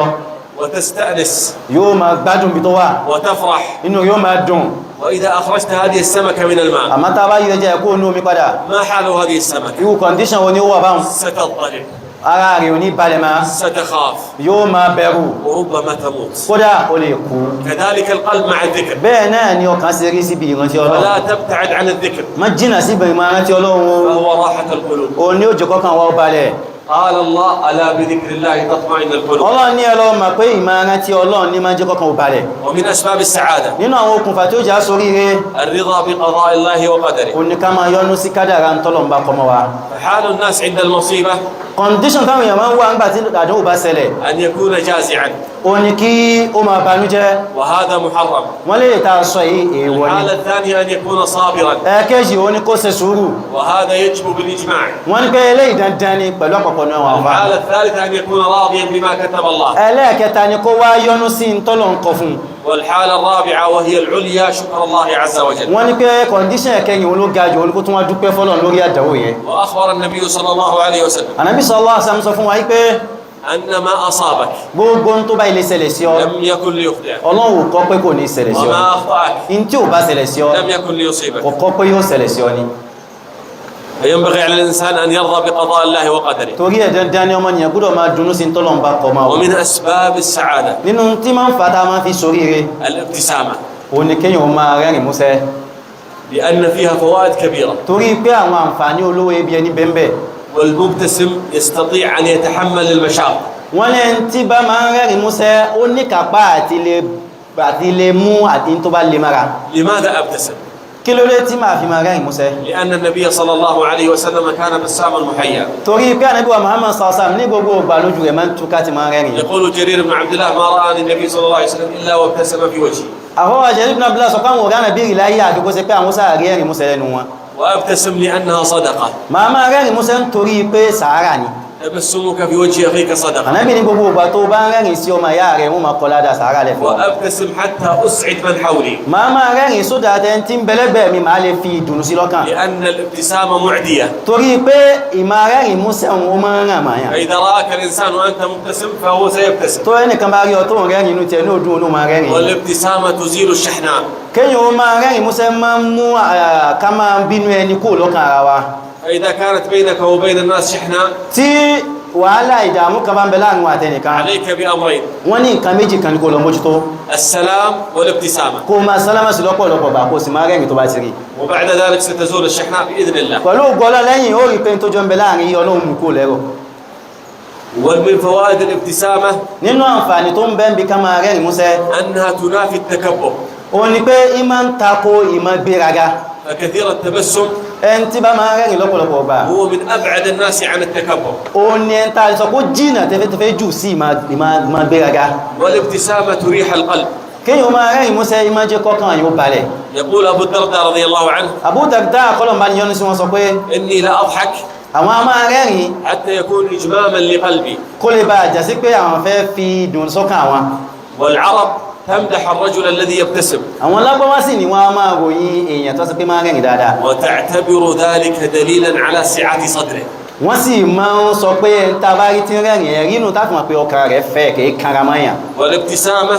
وتستأنس yóò máa gbádùn bí tó wà, وتفرح. inú yóò máa dùn. وإذا أخرجت هذه السمكة من الماء àmọ́ tá a bá yọ ẹja ẹ̀kọ́ inú omi padà ما حال هذه السمكة؟ irú kọ̀ndíṣàn wo ni ó wà báwọn. ستضطرب، ara rẹ̀ ò ní balẹ̀ máa, ستخاف، yóò máa bẹ̀rù, وربما تموت. kódà ó lè kú. كذلك القلب مع الذكر. bẹ́ẹ̀ náà ni ọkàn ṣe rí síbi ìrántí ولا Ọlọ́run. تبتعد عن الذكر má jìnnà síbi ìrántí Ọlọ́run o, فهو راحة القلوب. òun ni ó jẹ́ kọ́kàn wa ó balẹ̀. قال الله ألا بذكر الله تطمئن القلوب. Ọlọ́run ní ẹ lọ mọ̀ pé ìrántí Ọlọ́run ní máa jẹ́ kọ́kàn ó balẹ̀. ومن أسباب السعادة nínú àwọn okùnfà tí ó jà sóríire الرضا بقضاء الله وقدره. òun ni ká máa yọ́nú sí kádàrá ń tọ́lọ̀ ń bá kọmọ wa. فحال الناس عند المصيبة condition táwọn èèyàn máa ń wá ńgbà tí àdánwò bá ṣẹlẹ̀ أن يكون جازعا، òun ni kí ó máa banújẹ́. وهذا محرم. wọ́n lè ta sọ yìí èèwọ̀ ni. الحالة الثانية أن يكون صابرا، ẹ̀ẹ̀kejì òun ni kó ṣe sùúrù. وهذا يجب بالإجماع. wọ́n ní pé eléyìí dandan ni pẹ̀lú àpapọ̀ náà wà fà. الحالة الثالثة أن يكون راضيا بما كتب الله. ẹlẹ́ẹ̀kẹta ni kó wá yọ́nú sí ń tọ́lọ̀ ń kọ fún. والحالة الرابعة وهي العليا شكر الله عز وجل. wọ́n ní pé condition ẹ̀kẹyìn òun ló ga jù òun kó tún wá dúpẹ́ fọ́lọ́run lórí àdánwò yẹn. وأخبر النبي صلى الله عليه وسلم Ànábì sallallahu alaihi wasallam sọ fún wa yìí pé أن ما أصابك gbogbo ń tó bá ilé ṣẹlẹ̀ sí ọ لم يكن ليخطئك، Ọlọ́run ò kọ pé kò ní ṣẹlẹ̀ sí ọ. وما أخطأك in tí ò bá ṣẹlẹ̀ sí ọ لم يكن ليصيبك. kò kọ pé yóò ṣẹlẹ̀ sí ọ ni. فينبغي على الإنسان أن يرضى بقضاء الله وقدره. torí ẹ̀ dandan ni ọmọnìyàn gbọ́dọ̀ máa dunú sí ń tọ́lọ̀ ń bá kọ máa wọ. ومن أسباب السعادة nínú tí máa ń fa tá a máa fi soríire الابتسامة، òun ni kéèyàn ó máa rẹ́rìn músẹ́. لأن فيها فوائد كبيرة. torí pé àwọn àǹfààní olówó ebi ẹni bẹ́ẹ̀ والمبتسم يستطيع أن يتحمل المشاق. wọ́n lẹ́yìn tí bá máa ń rẹ́rìn músẹ́ ó ní kápá àti lè mú àti tó bá lè mara. لماذا أبتسم؟ kí ló dé tí máa fi máa rẹ́rìn músẹ́. لأن النبي صلى الله عليه وسلم كان بساما محيا. torí pé Ànábì wa Muhammad sallallahu alaihi wasallam ní gbogbo ìgbà lójú rẹ̀ máa ń túká ti máa ń rẹ́rìn. يقول جرير بن عبد الله ما رآني النبي صلى الله عليه وسلم إلا وابتسم في وجهي. àwọn àjẹ́ ibn Abdullah sọ pé àwọn ọ̀gá Ànábì rí láyé àdúgbò sí pé àwọn sáà rí ẹ̀rìn músẹ́ lẹ́nu wọn. وأبتسم لأنها صدقة. máa rẹ́rìn músẹ́ nítorí pé sàárà ni. تبسمك في وجه أخيك صدقة. Ànábì ní gbogbo ìgbà tó bá ń rẹ́rìn sí ọmọ ìyá rẹ̀ wọ́n máa kọ ládàá sàárà lẹ̀ fún ọ. وأبتسم حتى أسعد من حولي. máa rẹ́rìn sódà tẹ́ tí ń bẹ̀lẹ́gbẹ̀ mi máa lè fi ìdùnnú sí lọ́kàn. لأن الابتسامة معدية. torí pé ìmá rẹ́rìn músẹ́ òun máa ń ràn máa yàn. فإذا رآك الإنسان وأنت مبتسم فهو سيبتسم. tó ẹnìkan bá rí ọ tó ń rẹ́rìn inú tiẹ̀ ní òdùn òun máa rẹ́rìn. والابتسامة تزيل الشحناء. kéèyàn ó máa rẹ́rìn músẹ́ máa ń mú ká máa bínú ẹni kó lọ́kàn ara wa. فإذا كانت بينك وبين الناس شحناء tí wàhálà ìdààmú kan bá ń bẹ láàrin wa àtẹnìkan عليك بأمرين: wọ́n ní nǹkan méjì kan ní kó lọ mójútó السلام والابتسامة، kó máa sálámà sí lọ́pọ̀lọpọ̀ bá kó sì máa rẹ́rìn tó bá ti rí وبعد ذلك ستزول الشحناء بإذن الله. pẹ̀lú gọ́lá lẹ́yìn ó rí pé tó jọ ń bẹ láàrin yí ọlọ́run mú kó lẹ́rọ ومن فوائد الابتسامة nínú àǹfààní tó ń bẹ ń bí ká máa rẹ́rìn músẹ́ أنها تنافي التكبر، ó ní pé ìmá ń tako ìmá gbéraga فكثير التبسم ẹni tí bá máa rẹ́rìn lọ́pọ̀lọpọ̀ bá هو من أبعد الناس عن التكبر. ó ní ẹni tàà sọ kó jìnà tẹ́fẹ́tẹ́fẹ́ jù sí ìmá gbéraga والابتسامة تريح القلب. kéyàn máa rẹ́rìn músẹ́ ìmá jẹ́ kọ́kàn yóò balẹ̀ يقول أبو الدرداء رضي الله عنه: Abu Darda kọ́lọ̀ bá ní yọ́nú sí wọn sọ pé إني لا أضحك àwọn a máa rẹ́rìn حتى يكون إجماما لقلبي. kó lè bá jà sí pé àwọn fẹ́ fi dùn sọ́kàn àwọn والعرب تمدح الرجل الذي يبتسم àwọn lágbọ́wá sì ni wọ́n a máa ròyìn èèyàn tó sì pé máa rẹ́rìn dáadáa وتعتبر ذلك دليلا على سعة صدره. wọ́n sì máa ń sọ pé ń ta bá rí tí ń rẹ́rìn ẹ̀rí inú táfùmọ̀ pé ọkàn rẹ̀ fẹ́ kìí kanra mọ́yàn والابتسامة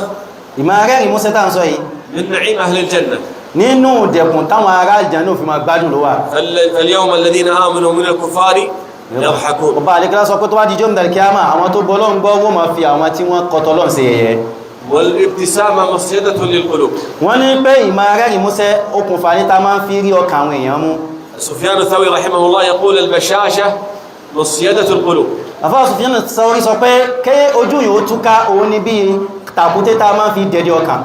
ìmá rẹ́rìn músẹ́ tá ń sọ yìí من نعيم أهل الجنة. nínú dẹ̀kùn táwọn ará ìjànú fi máa gbádùn ló wà فاليوم الذين آمنوا من الكفار يضحكون. ọba àlékẹ́lá sọ pé tó bá di jọ́mdà kíámà àwọn tó bọ́ lọ́n gbọ́ wọ́n máa fi àwọn tí wọ́n kọtọ lọ́n sí ẹ̀yẹ والابتسامة مصيدة للقلوب. wọ́n ní pé ìmá rẹ́rìn músẹ́ okùnfà ní ta máa ń fi rí ọkàn àwọn èèyàn mú سفيان الثوري رحمه الله يقول: البشاشة مصيدة القلوب. àfáà Sufyan Thawri sọ pé ké ojú yóò túká òun ní bí tàkúté ta máa ń fi dẹ̀dẹ̀ ọkàn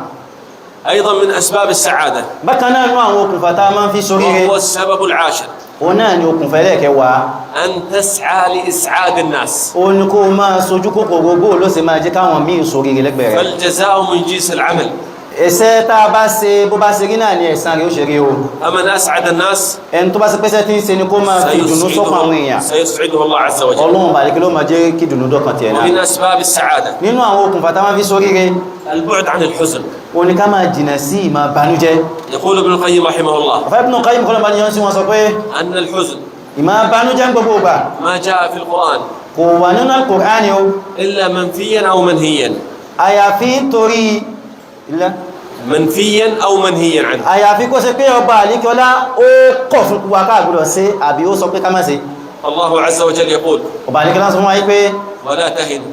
أيضا من أسباب السعادة، bákan náà nú àwọn okùnfà ta máa ń fi ṣoríire وهو السبب العاشر: òun náà ni okùnfà ẹlẹ́ẹ̀kẹwàá أن تسعى لإسعاد الناس. òun ni kó máa sojú kòkòrò bó ló sì máa jẹ́ káwọn míì ṣoríire lẹ́gbẹ̀ẹ́ rẹ̀ فالجزاء من جنس العمل. ẹ̀ṣẹ̀ tá a bá ṣe bó bá ṣe rí náà ni ẹ̀san rẹ̀ ó ṣe rí o فمن أسعد الناس ẹni tó bá ṣe pẹ́sẹ́ tí ń ṣe ni kó máa fi dùnú sọ́kàn àwọn èèyàn سيسعده الله عز وجل. ọlọ́run bàríkí ló máa jẹ́ kí dùnú dọ́kàn tiẹ̀ náà ومن أسباب السعادة nínú àwọn okùnfà tá máa fi ṣoríire البعد عن الحزن. òun ni ká máa jìnà sí ìmá banújẹ́ يقول ابن القيم رحمه الله: ọ̀fẹ́ Ibn Qayyim kọ́lọ̀ bá ní yọ́n sí wọn sọ pé أن الحزن ìmá banújẹ́ ń gbogbo ìgbà ما جاء في القرآن kò wà nínú Al-Qur'ani o إلا منفيا أو منهيا. àyàfi torí ilẹ̀ منفيا أو منهيا عنه. àyàfi kó ṣe pé ọba àlíkọ́lá ó kọ̀ fún wa káàgbọ́dọ̀ sí àbí ó sọ pé ká má ṣe الله عز وجل يقول: ọba àlíkọ́lá sọ fún wa pé ولا تهنوا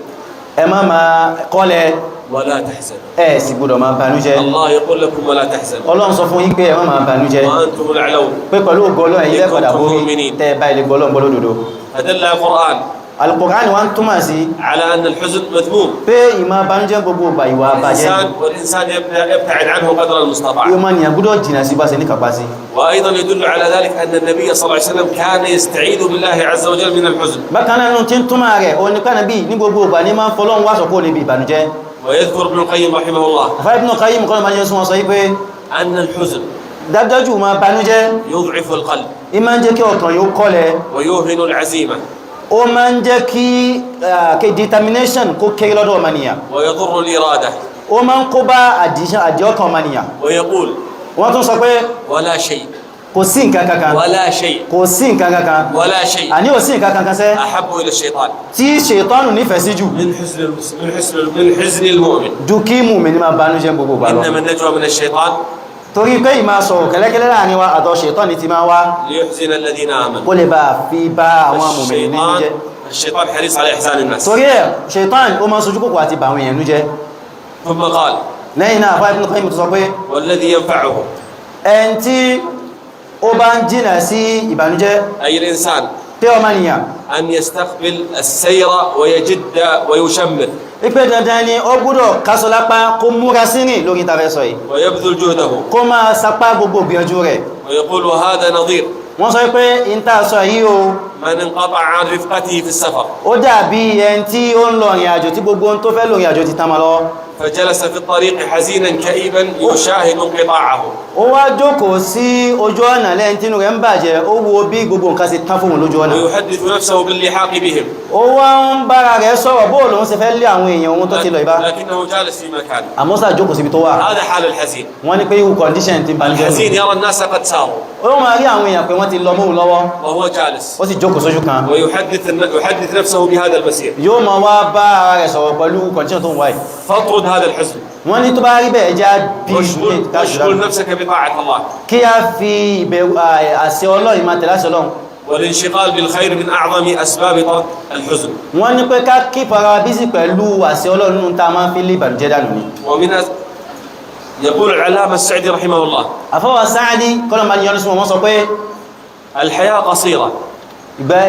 ẹ má máa kọ́lẹ̀ ولا تحزنوا. ẹ sì gbọ́dọ̀ máa banújẹ́ الله يقول لكم ولا تحزنوا ọlọ́run sọ fún yín pé ẹ má máa banújẹ́ وأنتم الأعلون. pé pẹ̀lú ògo Ọlọ́run ẹ̀yin lẹ padà borí tẹ́ bá ilé gbọ́lọ́ gbọ́lódodo فدل القرآن Al-Qur'ani wa ń túmọ̀ sí على أن الحزن مذموم. pé ìmá banújẹ́ gbogbo ìgbà ìwà bàjẹ́ والإنسان يبتعد عنه قدر المستطاع. yóò ní àgbúdọ̀ jìnà sí bá ṣe ní kàpá sí وأيضا يدل على ذلك أن النبي صلى الله عليه وسلم كان يستعيذ بالله عز وجل من الحزن. bákan náà tí ń túmọ̀ rẹ̀ òun ní kánàbí ní gbogbo ìgbà ní máa ń fọlọ́run wá sọ́kó níbi ìbànújẹ́ ويذكر ابن القيم رحمه الله àfá Ibn Qayyim kọ́nà bá yẹn sún wọn sọ wípé أن الحزن dájọ́jù máa banújẹ́ يضعف القلب í máa ń jẹ́ kí ọkàn yóò kọ́lẹ̀ ويوهن العزيمة ó máa ń jẹ́ kí determination kó kéré lọ́dọ̀ ọmọnìyàn ويضر الإرادة. ó máa ń kó bá àdíọ́kàn ọmọnìyàn ويقول: wọ́n tún sọ pé ولا شيء kò sí nǹkan kankan ولا شيء kò sí nǹkan kankan ولا شيء àní ò sí nǹkan kankan sẹ́ أحب إلى الشيطان tí ṣètánù nífẹ̀ẹ́ sí jù من حزن المؤمن. ju kí mùmínì máa banújẹ́ gbogbo ìgbà lọ إنما النجوى من الشيطان torí pé ìmá sọ̀rọ̀ kẹ́lẹ́kẹ́lẹ́ láàrin wa àtọ̀ ṣètánì ti máa wá ليحزن الذين آمنوا. kó lè bá fi bá àwọn mùmínì nínú jẹ́ الشيطان حريص على إحزان الناس. torí ẹ̀ ṣètánì ó máa sojú kòkò àti bà àwọn èèyàn nú jẹ́ ثم قال: lẹ́yìn náà àfá Ibn Qayyim tó sọ pé والذي ينفعه ẹn tí ó bá ń jìnà sí ìbànújẹ́ أي الإنسان pé ọmọnìyàn أن يستقبل السير ويجد ويشمر ipé dandan ni ó gbọ́dọ̀ kásọ lápá kó múra sínì lórí tafẹ́ sọ yìí ويبذل جهده kó máa sapá gbogbo gbìyànjú rẹ̀ ويقول: وهذا نظير wọ́n sọ pé ìntà sọ yìí o من انقطع عن رفقته في السفر ó dàbí ẹn tí ó ń lọ ìrìn àjò tí gbogbo ohun tó fẹ́ lọ ìrìn àjò ti tán ma lọ فجلس في الطريق حزينا كئيبا يشاهد انقطاعه. ó wá jókòó sí ojú ọ̀nà lẹ́yìn tínú rẹ̀ ń bàjẹ́ ó wo bí gbogbo nǹkan ṣe tán fóun lójú ọ̀nà ويحدث نفسه باللحاق بهم ó wá ń bára rẹ̀ sọ̀rọ̀ bóòlù ń ṣe fẹ́ lé àwọn èèyàn ohun tó ti lọ ìbá لكنه جالس في مكانه. àmọ́sà jókòó síbi tó wà هذا حال الحزين. wọ́n ní pé ihu condition ti bàjẹ́ الحزين يرى الناس قد ساروا ó máa rí àwọn èèyàn pé wọ́n ti lọ mọ́hun lọ́wọ́ وهو جالس ó sì jókòó sójú kan ويحدث نفسه بهذا المسير. yóò máa wá bá ara rẹ̀ sọ̀rọ̀ pẹ̀lú condition tó ń wáyé فاطرد هذا الحزن wọ́n ní tó bá rí bẹ́ẹ̀ já bí واشغل نفسك بطاعة الله. kí a fi ìbẹ̀rù àṣẹ Ọlọ́run máa tẹ̀lé àṣẹ Ọlọ́run والانشغال بالخير من أعظم أسباب طرد الحزن. wọ́n ní pé ká keep ara busy pẹ̀lú àṣẹ Ọlọ́run nínú tá a máa fi lé ìbànújẹ́ dànù ni. ومن يقول العلامة السعدي رحمه الله àfọwọ́ Sáàdì kọ́lọ̀ máa ní yọ́nú sí wọn sọ pé الحياة قصيرة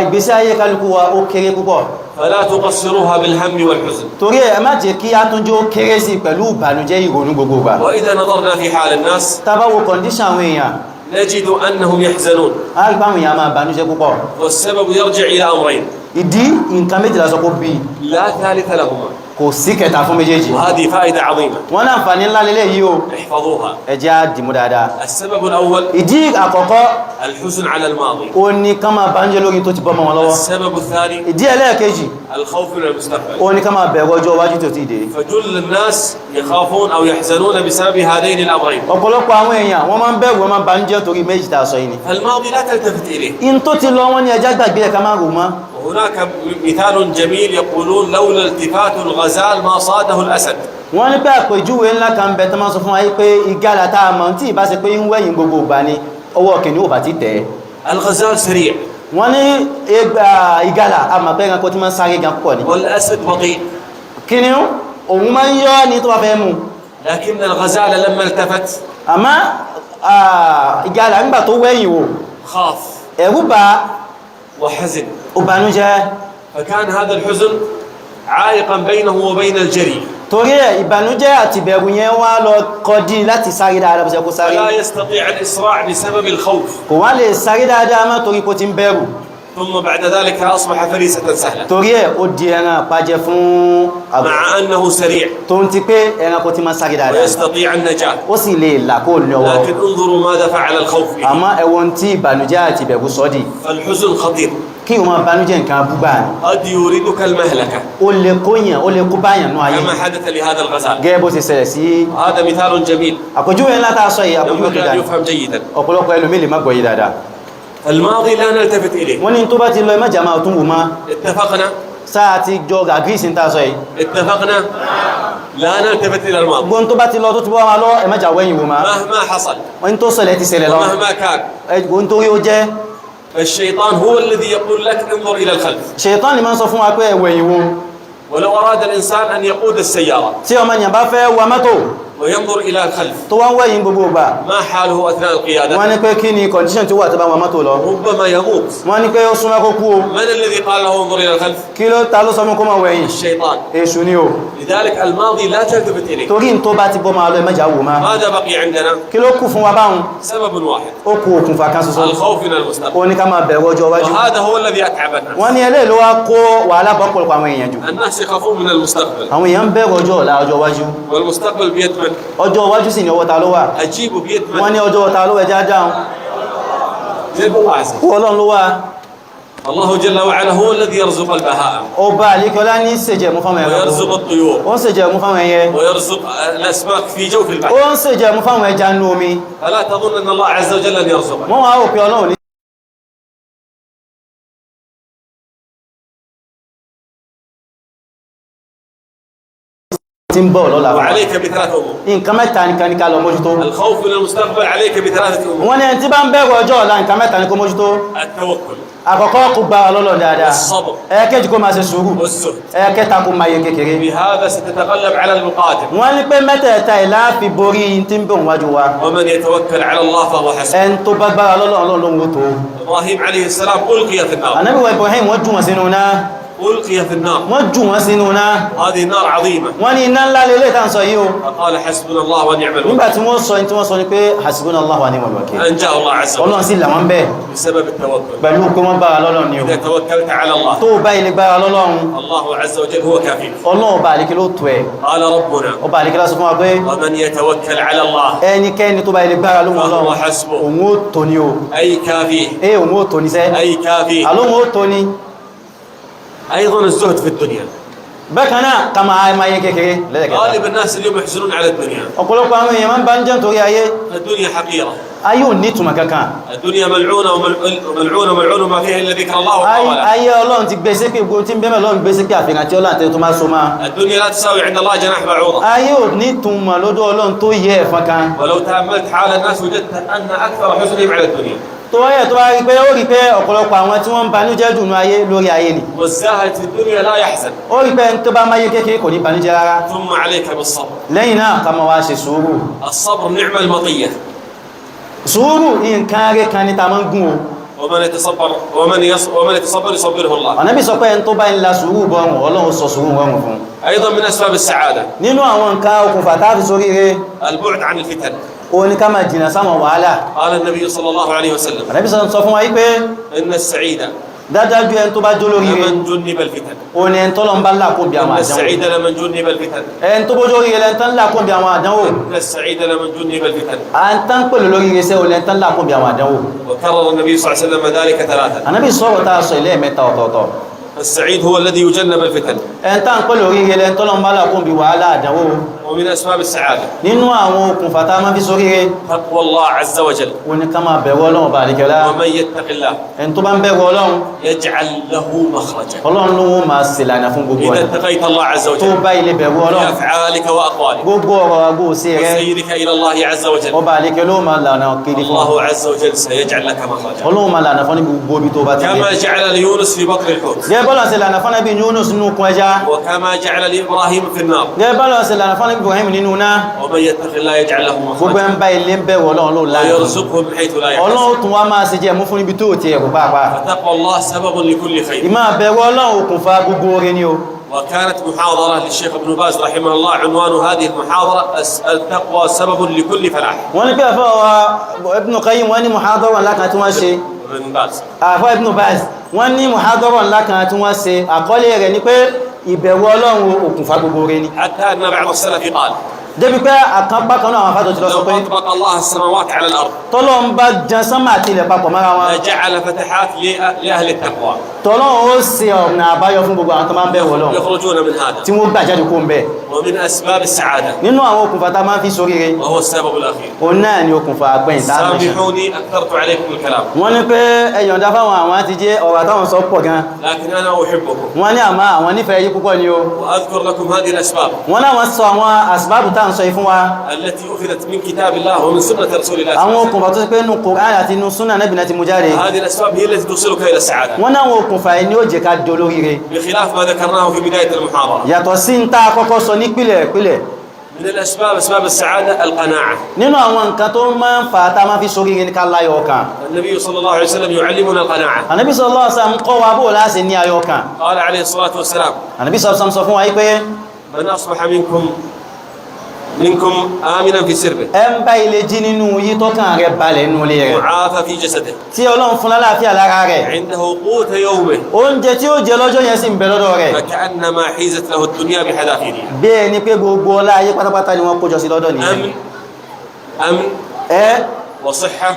ìgbésí ayé kálukú wa ó kéré púpọ̀ فلا تقصروها بالهم والحزن. torí ẹ má jẹ́ kí á tún jó kéré sí pẹ̀lú ìbànújẹ́ ìrònú gbogbo gbà. وإذا نظرنا في حال الناس tá bá wo condition àwọn èèyàn نجد أنهم يحزنون á rí báwọn èèyàn máa bànújẹ́ púpọ̀. والسبب يرجع إلى أمرين ìdí nǹkan méjìlá sọ kó bí لا ثالث لهما kò sí kẹta fún méjèèjì. وهذه فائدة عظيمة wọ́n náà fà ní ńlá lélẹ̀ yìí o احفظوها. ẹ jẹ́ á dìmú dáadáa. السبب الأول ìdí àkọ́kọ́ الحزن على الماضي. ó ní ká máa bànújẹ́ lórí tó ti bọ́ mọ́ wọn lọ́wọ́. السبب الثاني ìdí ẹlẹ́ẹ̀kejì الخوف من المستقبل. ó ní ká máa bẹ̀rù ọjọ́ iwájú tó ti dé. فجل الناس يخافون أو يحزنون بسبب هذين الأمرين. ọ̀pọ̀lọpọ̀ àwọn èèyàn wọ́n máa ń bẹ̀rù wọ́n máa ń bànújẹ́ torí méjì tá a sọ yìí ni. الماضي لا تلتفت إليه. in tó ti lọ wọ́n ní ẹja gbàgbé ẹ̀ ká máa rò mọ́. وهناك مثال جميل يقولون لولا التفات الغزال ما صاده الأسد. wọ́n ní pé àpèjúwe ńlá kan bẹ tó máa sọ fún wa yìí pé ìgalà tá a mọ̀ tí ìbá ṣe pé ń wẹ̀yìn gbogbo ìgbà ni ọwọ́ kìnìún ò bá ti tẹ̀ ẹ́. الغزال سريع wọ́n ní ìgalà àmọ̀ pé ẹranko tí máa ń sáré gan púpọ̀ ni. والأسد بطيء. kìnìún òun máa ń yọ́ ní tó bá fẹ́ mú. لكن الغزال لما التفت àmọ́ ìgalà nígbà tó wẹ̀yìn wò خاف ẹ̀rù bà وحزن. ó bànújẹ́. فكان هذا الحزن عائقا بينه وبين الجري. torí ẹ̀ ìbànújẹ́ àti ìbẹ̀rù yẹn wá lọ kọdí láti sáré dáadáa bó ṣe kó sáré. فلا يستطيع الإسراع بسبب الخوف. kò wá lè sáré dáadáa mọ́ torí kó ti ń bẹ̀rù. ثم بعد ذلك أصبح فريسة سهلة torí ẹ̀ ó di ẹran àpájẹ fún àbò مع أنه سريع tó ń ti pé ẹranko ti máa sáré dáadáa ويستطيع النجاة. ó sì lè là kó ní ọwọ́. لكن انظروا ماذا فعل الخوف به. àmọ́ ẹ̀wọ̀n tí ìbànújẹ́ àti ìbẹ̀rù sọ di فالحزن خطير kí wọ́n máa bànújẹ́ nǹkan búgbà ni قد يوردك المهلكة ó lè kóyàn ó lè kó báyàn nú ayé كما حدث لهذا الغزال. gẹ́gẹ́ bó ti ṣẹlẹ̀ sí هذا مثال جميل àpèjúwe ńlá tá a sọ yìí àpèjúwe tó ينبغي dáa أن ni. يفهم جيدا. ọ̀pọ̀lọpọ̀ ẹlòmíì lè má gbọ́ yìí dáadáa. الماضي لا نلتفت إليه. wọ́n ní tó bá ti lọ ẹ má jà máa tún wò má اتفقنا sáà ti jọ gàgírísì ń tá a sọ yìí اتفقنا لا نلتفت إلى الماضي gbọ́n tó bá ti lọ tó ti bọ́ wa lọ ẹ má jà wẹ́yìn wò má مهما حصل wọ́n ní tó ṣẹlẹ̀ ti ṣẹlẹ̀ lọ ومهما كان. ẹgbọ́n torí ó jẹ́ الشيطان هو الذي يقول لك انظر إلى الخلف. ṣètán ni máa ń sọ fún wa pé ẹ̀wẹ̀yìn wo ولو أراد الإنسان أن يقود السيارة tí ọmọ ènìyàn bá fẹ́ wa mọ́tò وينظر إلى الخلف tó wá ń wẹ̀yìn gbogbo ìgbà ما حاله أثناء wọ́n القيادة؟ ní pé kí ni condition tó wà tó bá wa mọ́tò lọ ربما يموت. wọ́n ní pé ó súnmọ́ kó kú o من الذي قال له انظر إلى الخلف؟ kí ló ta ló sọ fún kó máa wẹ̀yìn الشيطان. èṣù ni o لذلك الماضي لا tلتفت إليه. torí n tó bá ti bọ́ máa lọ ẹ má jà wò má ماذا بقي عندنا؟ kí ló kù fún wa báhùn سبب واحد ó kù òkùnfà kan ṣoṣo الخوف من المستقبل. ó ní ká máa bẹ̀rù ọjọ́ iwájú وهذا هو الذي أتعب الناس. wọ́n ní eléyìí ló wá kó wàhálà bọ́ pọ̀lọpọ̀ àwọn èèyàn jù الناس يخافون من المستقبل àwọn èèyàn ń bẹ̀rù ọjọ́ ọ̀la ọjọ́ iwájú والمستقبل بيد من؟ ọjọ́ iwájú sì ní ọwọ́ ta ló wà أجيب بيد wọ́n من؟ ní ọjọ́ ta ló wẹ̀ já dáhùn بيد الله عز وجل. kó ọlọ́run ló wà الله جل وعلا هو الذي يرزق البهائم ọba àlékọ́lá ní ṣèjẹ̀mú fáwọn ẹranko ويرزق الطيور ó ń ṣèjẹ̀mú fáwọn ẹyẹ ويرزق الأسماك في جوف ó البحر. ń ṣèjẹ̀mú fáwọn ẹja nú omi فلا تظن أن الله عز وجل أن يرزقك. wọ́n wá òpin ọlọ́run ní tí ń bọ̀ lọ́la fún wa. وعليك بثلاث أمور. nǹkan mẹ́ta nìkan ní ká lọ mójútó الخوف من المستقبل عليك بثلاثة أمور. wọ́n ní ẹni tí bá ń bẹ̀rù ọjọ́ ọ̀la nǹkan mẹ́ta ní kó mójútó التوكل àkọ́kọ́ kó gbára lọ́lọ́run dáadáa والصبر ẹ̀ẹ́kejì kó máa ṣe sùúrù والزهد. ẹ̀ẹ́kẹta kó máa yẹ kékeré بهذا ستتغلب على المقاتل. wọ́n ní pé mẹ́tẹ̀ẹ̀ta ìlà fi borí tí ń bọ̀ wájú wa ومن يتوكل على الله فهو حسبه. ẹn tó bá gbára lọ́lọ́run ló ń wó tó إبراهيم عليه السلام ألقي في النار. Ànábì wa Ibrahim wọ́n jù wọ́n sínú náà ألقي في النار. wọ́n jù wọ́n sínú náà هذه نار عظيمة. wọ́n ní iná ńlá lélẹ̀ tá ń sọ yìí o فقال حسبنا الله ونعم الوكيل. nígbà tí wọ́n sọ ní tí wọ́n sọ ní pé hasbunallahu wa ni'mal wakeel أنجاه الله عز وجل ọlọ́run sì là wọ́n bẹ́ẹ̀ بسبب التوكل. pẹ̀lú pé wọ́n bára lọ́lọ́run ni o إذا توكلت على الله tó bá ilé gbára lọ́lọ́run الله عز وجل هو كفيل. ọlọ́run ọba àlékè ló tó ẹ̀ قال ربنا ọba àlékè lásọ fún wa pé ومن يتوكل على الله ẹnikẹ́ni tó bá ilé gbára lóhun فهو ọlọ́run حسبه. òun ó tó ní o أي كافيه. òun ó tó ní sẹ́ أي كافيه. àlóhun ó tó ní أيضا الزهد في الدنيا. bẹ́ẹ̀kan náà ká máa yẹ kékeré lẹ́lẹ̀kẹta غالب الناس اليوم يحزنون على الدنيا. ọ̀pọ̀lọpọ̀ àwọn èèyàn máa ń bá ń jẹ́ nítorí ayé الدنيا حقيرة. ayé ò ní ìtumọ̀ kankan الدنيا ملعونة وملعونة ما فيها إلا ذكر الله وقوله. ayé ọlọ́run ti gbé sí pé gbogbo tí ń bẹ́mẹ̀ lọ́run gbé sí pé àfihàn tí ọlọ́run àti tó máa so máa الدنيا لا تساوي عند الله جناح بعوضة. ayé ò ní ìtumọ̀ lọ́dọ̀ ọlọ́run tó yẹ ẹ̀fọn kan ولو تأملت حال الناس وجدت أن أكثر حزنهم على الدنيا. tó wáyé tó bá rí pé ó rí pé ọ̀pọ̀lọpọ̀ àwọn tí wọ́n ń banújẹ́ dùnú ayé lórí ayé ni والزاهد في الدنيا لا يحزن ó rí pé tó bá máyé kékeré kò ní banújẹ́ rárá ثم عليك بالصبر lẹ́yìn náà ká máa wá ṣe sùúrù الصبر نعمة المطية sùúrù nǹkan rẹ̀ kan ní ta máa ń gún o ومن يتصبر يصبره الله Ànábì sọ pé ẹni tó bá ń la sùúrù bọ̀rùn Ọlọ́run sọ sùúrù rọrùn fún أيضا من أسباب السعادة nínú àwọn nǹkan okùnfà tá fi sórí rẹ̀ البعد عن الفتن ó ní ká máa jìnà sáwọn wàhálà قال النبي صلى الله عليه وسلم Ànábì sọ fún wa yí pé إن السعيد dájájú ẹni tó bá jó lórí rẹ̀ لمن جنب الفتن ó ní ẹni tọ́lọ ń bá lákó bí àwọn إن àdánwò السعيد لمن جنب الفتن ẹni tó bójó rí rẹ̀ tán lákó bí àwọn àdánwò إن السعيد لمن جنب الفتن à ń tán pẹ̀lú lórí rẹ̀ sẹ́ olè tán lákó bí àwọn àdánwò وكرر النبي صلى الله عليه وسلم ذلك ثلاثا Ànábì sọ̀rọ̀ tá a sọ ilé mẹ́ta ọ̀tọ̀ọ̀tọ̀ السعيد هو الذي يجنب الفتن ẹni tán pẹ̀lú lórí rẹ̀ tọ́lọ ń bá lákó bí wàhálà àdánwò ومن أسباب السعادة nínú àwọn okùnfà tá máa fi sórí rẹ̀ تقوى الله عز وجل ó ní ká máa bẹ̀rù Ọlọ́run bá àdìkẹ́lá ومن يتق الله ẹni tó bá ń bẹ̀rù Ọlọ́run يجعل له مخرجا Ọlọ́run ló wọ́n máa ṣe lànà fún gbogbo إذا ẹ̀ اتقيت الله عز tó وجل bá ilé bẹ̀rù في Ọlọ́run أفعالك وأقوالك gbogbo ọ̀rọ̀ agbóòsí rẹ̀ وسيرك إلى الله عز وجل ọba àdìkẹ́ ló máa lànà kiri fún الله عز وجل سيجعل لك مخرجا Ọlọ́run máa lànà fún ní gbogbo ibi tó bá ti كما dé جعل ليونس في بطن الحوت gẹ́gẹ́ bọ́lá ṣe lànà fún ẹbí Yunus nínú kun ẹja وكما جعل لإبراهيم في النار gẹ́gẹ́ bọ́lá ṣe lànà fún ẹbí Ibrahim nínú náà ومن يتق الله يجعل له gbogbo مخرجا ẹ̀ ń bá ilé ń bẹ̀rù Ọlọ́run ló lánàá ويرزقه من حيث لا يحتسب Ọlọ́run tún wá máa ṣe jẹ́ mú fún ibi tó ti ẹ̀kú pàápàá فتقوى الله سبب لكل خير ìmá bẹ̀rù Ọlọ́run okùnfà gbogbo orin ni o وكانت محاضرة للشيخ ابن باز رحمه الله عنوان هذه المحاضرة التقوى سبب لكل فلاح wọ́n ní pé àfọ́ wa Ibn Qayyim wọ́n ní muhadara ńlá kan tí wọ́n ṣe ابن باز àfọ́ Ibn Baz wọ́n ní muhadara ńlá kan tí wọ́n ṣe àkọlé rẹ̀ ni pé ìbẹ̀rù Ọlọ́run okùnfà gbogbo orin ni حتى أن بعض السلف قال débi pé àkànpá kan náà àwọn afájọ ti lọ sọ لو pé أطبق الله السماوات على الأرض tọ́lọ́run bá jan sánmà àti ilẹ̀ papọ̀ mọ́ra wọn لجعل فتحات لأهل التقوى tọ́lọ́run ó ṣe ọ̀nà àbáyọ fún gbogbo àwọn tó máa ń bẹ̀rù Ọlọ́run يخرجون من هذا tí wọ́n gbà jáde kó ń bẹ̀ ومن أسباب السعادة nínú àwọn okùnfà tá máa ń fi sóríire وهو السبب الأخير òun náà ni okùnfà àgbẹ̀yìn tá a mẹ́ṣẹ̀ سامحوني أكثرت عليكم الكلام wọ́n ní pé ẹ̀yọ̀ǹda fáwọn àwọn àti jẹ́ ọ̀rọ̀ táwọn sọ pọ̀ gan لكن أنا أحبكم wọ́n ní àmọ́ àwọn nífẹ̀ẹ́ yí púpọ̀ ni o وأذكر لكم هذه الأسباب wọ́n láwọn sọ àwọn àsìbáàbù tá à ń sọ yìí fún wa التي أخذت من كتاب الله ومن سنة رسول الله àwọn okùnfà tó ṣe pé nínú Qur'an àti nínú súnà Nábì náà ti mú jáde هذه الأسباب هي التي توصلك إلى السعادة wọ́n náwọn okùnfà yìí ni ó jẹ́ ká di olóríire بخلاف ما ذكرناه في بداية المحاضرة yàtọ̀ sí ń tá a kọ́kọ́ sọ nípìlẹ̀ من الأسباب أسباب السعادة القناعة nínú àwọn nǹkan tó máa ń fa tá máa fi sóríire ní ká láyọ̀ ọkàn النبي صلى الله عليه وسلم يعلمنا القناعة Ànábì sallallahu alaihi wasallam kọ́ wa bó láti ní ayọ̀ ọkàn قال عليه الصلاة والسلام Ànábì sallallahu alaihi wasallam sọ fún wa yí pé من أصبح منكم آمنا في سربه ẹ ń bá ilé jí nínú yí tọ́kàn rẹ̀ balẹ̀ nínú ilé rẹ̀ معافى في جسده tí Ọlọ́run fún lálàáfíà lára rẹ̀ عنده قوت يومه oúnjẹ tí ó jẹ lọ́jọ́ yẹn sì ń bẹ lọ́dọ̀ rẹ̀ فكأنما حيزت له الدنيا بحذافيرها bí ẹni pé gbogbo ọlá ayé pátápátá ni wọ́n kójọ sí lọ́dọ̀ nìyẹn أمن ẹ وصحة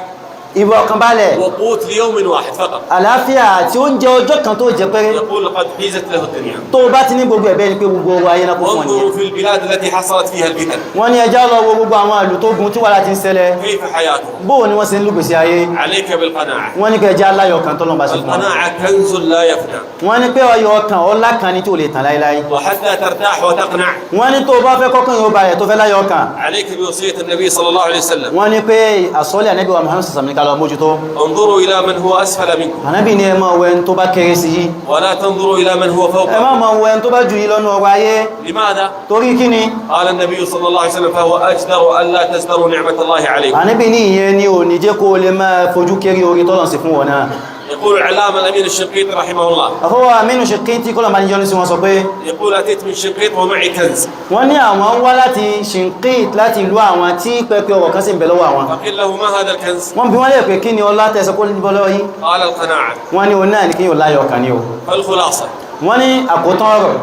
ìwọ ọkàn balẹ̀ وقوت ليوم واحد فقط àlàáfíà àti oúnjẹ ọjọ́ kan tó jẹ pẹ́rẹ́ يقول لقد حيزت له الدنيا tó bá ti ní gbogbo ẹ̀bẹ́ ni pé gbogbo ọrọ̀ ayé náà kó fún ọ وانظروا nìyẹn في البلاد التي حصلت فيها الفتن wọ́n ní ẹjá lọ wo gbogbo àwọn ìlú tó gun tí wàhálà ti ń ṣẹlẹ̀ كيف حياتهم bóò ni wọ́n ṣe ń lùgbèsè ayé عليك بالقناعة wọ́n ní pé ẹjá láyọ̀ kan tọ́lọ́ bá ṣe fún wọn القناعة كنز لا يفنى wọ́n ní pé ọyọ̀ ọkàn ọlá kan ní tí ò lè tàn láíláí وحتى ترتاح وتقنع wọ́n ní tó bá fẹ́ kọ́kàn yóò balẹ̀ tó fẹ́ láyọ̀ ọkàn عليك بوصية النبي صلى الله عليه وسلم wọ́n ní pé àsọ́lẹ̀ ànábì wa Muhammad sallallahu alaihi wasallam ní ká lọ mójútó انظروا إلى من هو أسفل منكم ànábì ní ẹ máa wo ẹni tó bá kéré sí yí ولا تنظروا إلى من هو ẹ má فوقكم máa wo ẹni tó bá jù yí lọ́nà ọrọ̀ ayé لماذا؟ torí kí ni قال النبي صلى الله عليه وسلم فهو أجدر ألا تزدروا نعمة الله عليكم ànábì ní ìyẹn ni ò ní jẹ́ kó lè máa fojú kéré orí tọ́lọ̀ sí fún wọn náà يقول العلامة الأمين الشنقيطي رحمه الله àfọwọ́ Aminu Shinqiti kọ́lọ̀ máa ní yọ́nú sí wọn sọ pé يقول أتيت من شنقيط ومعي كنز wọ́n ní àwọn wá láti Shinqiti láti ìlú àwọn tí pẹpẹ ọ̀rọ̀ kan sì ń bẹ lọ́wọ́ àwọn فقيل له ما هذا الكنز؟ wọ́n bí wọ́n lè pè kí ni ọlá tẹ́sọ kó níbọ̀ lọ́wọ́ yìí قال القناعة wọ́n ní òun náà ní kí yóò láyọ̀ ọkàn ní o فالخلاصة wọ́n ní àkótán ọ̀rọ̀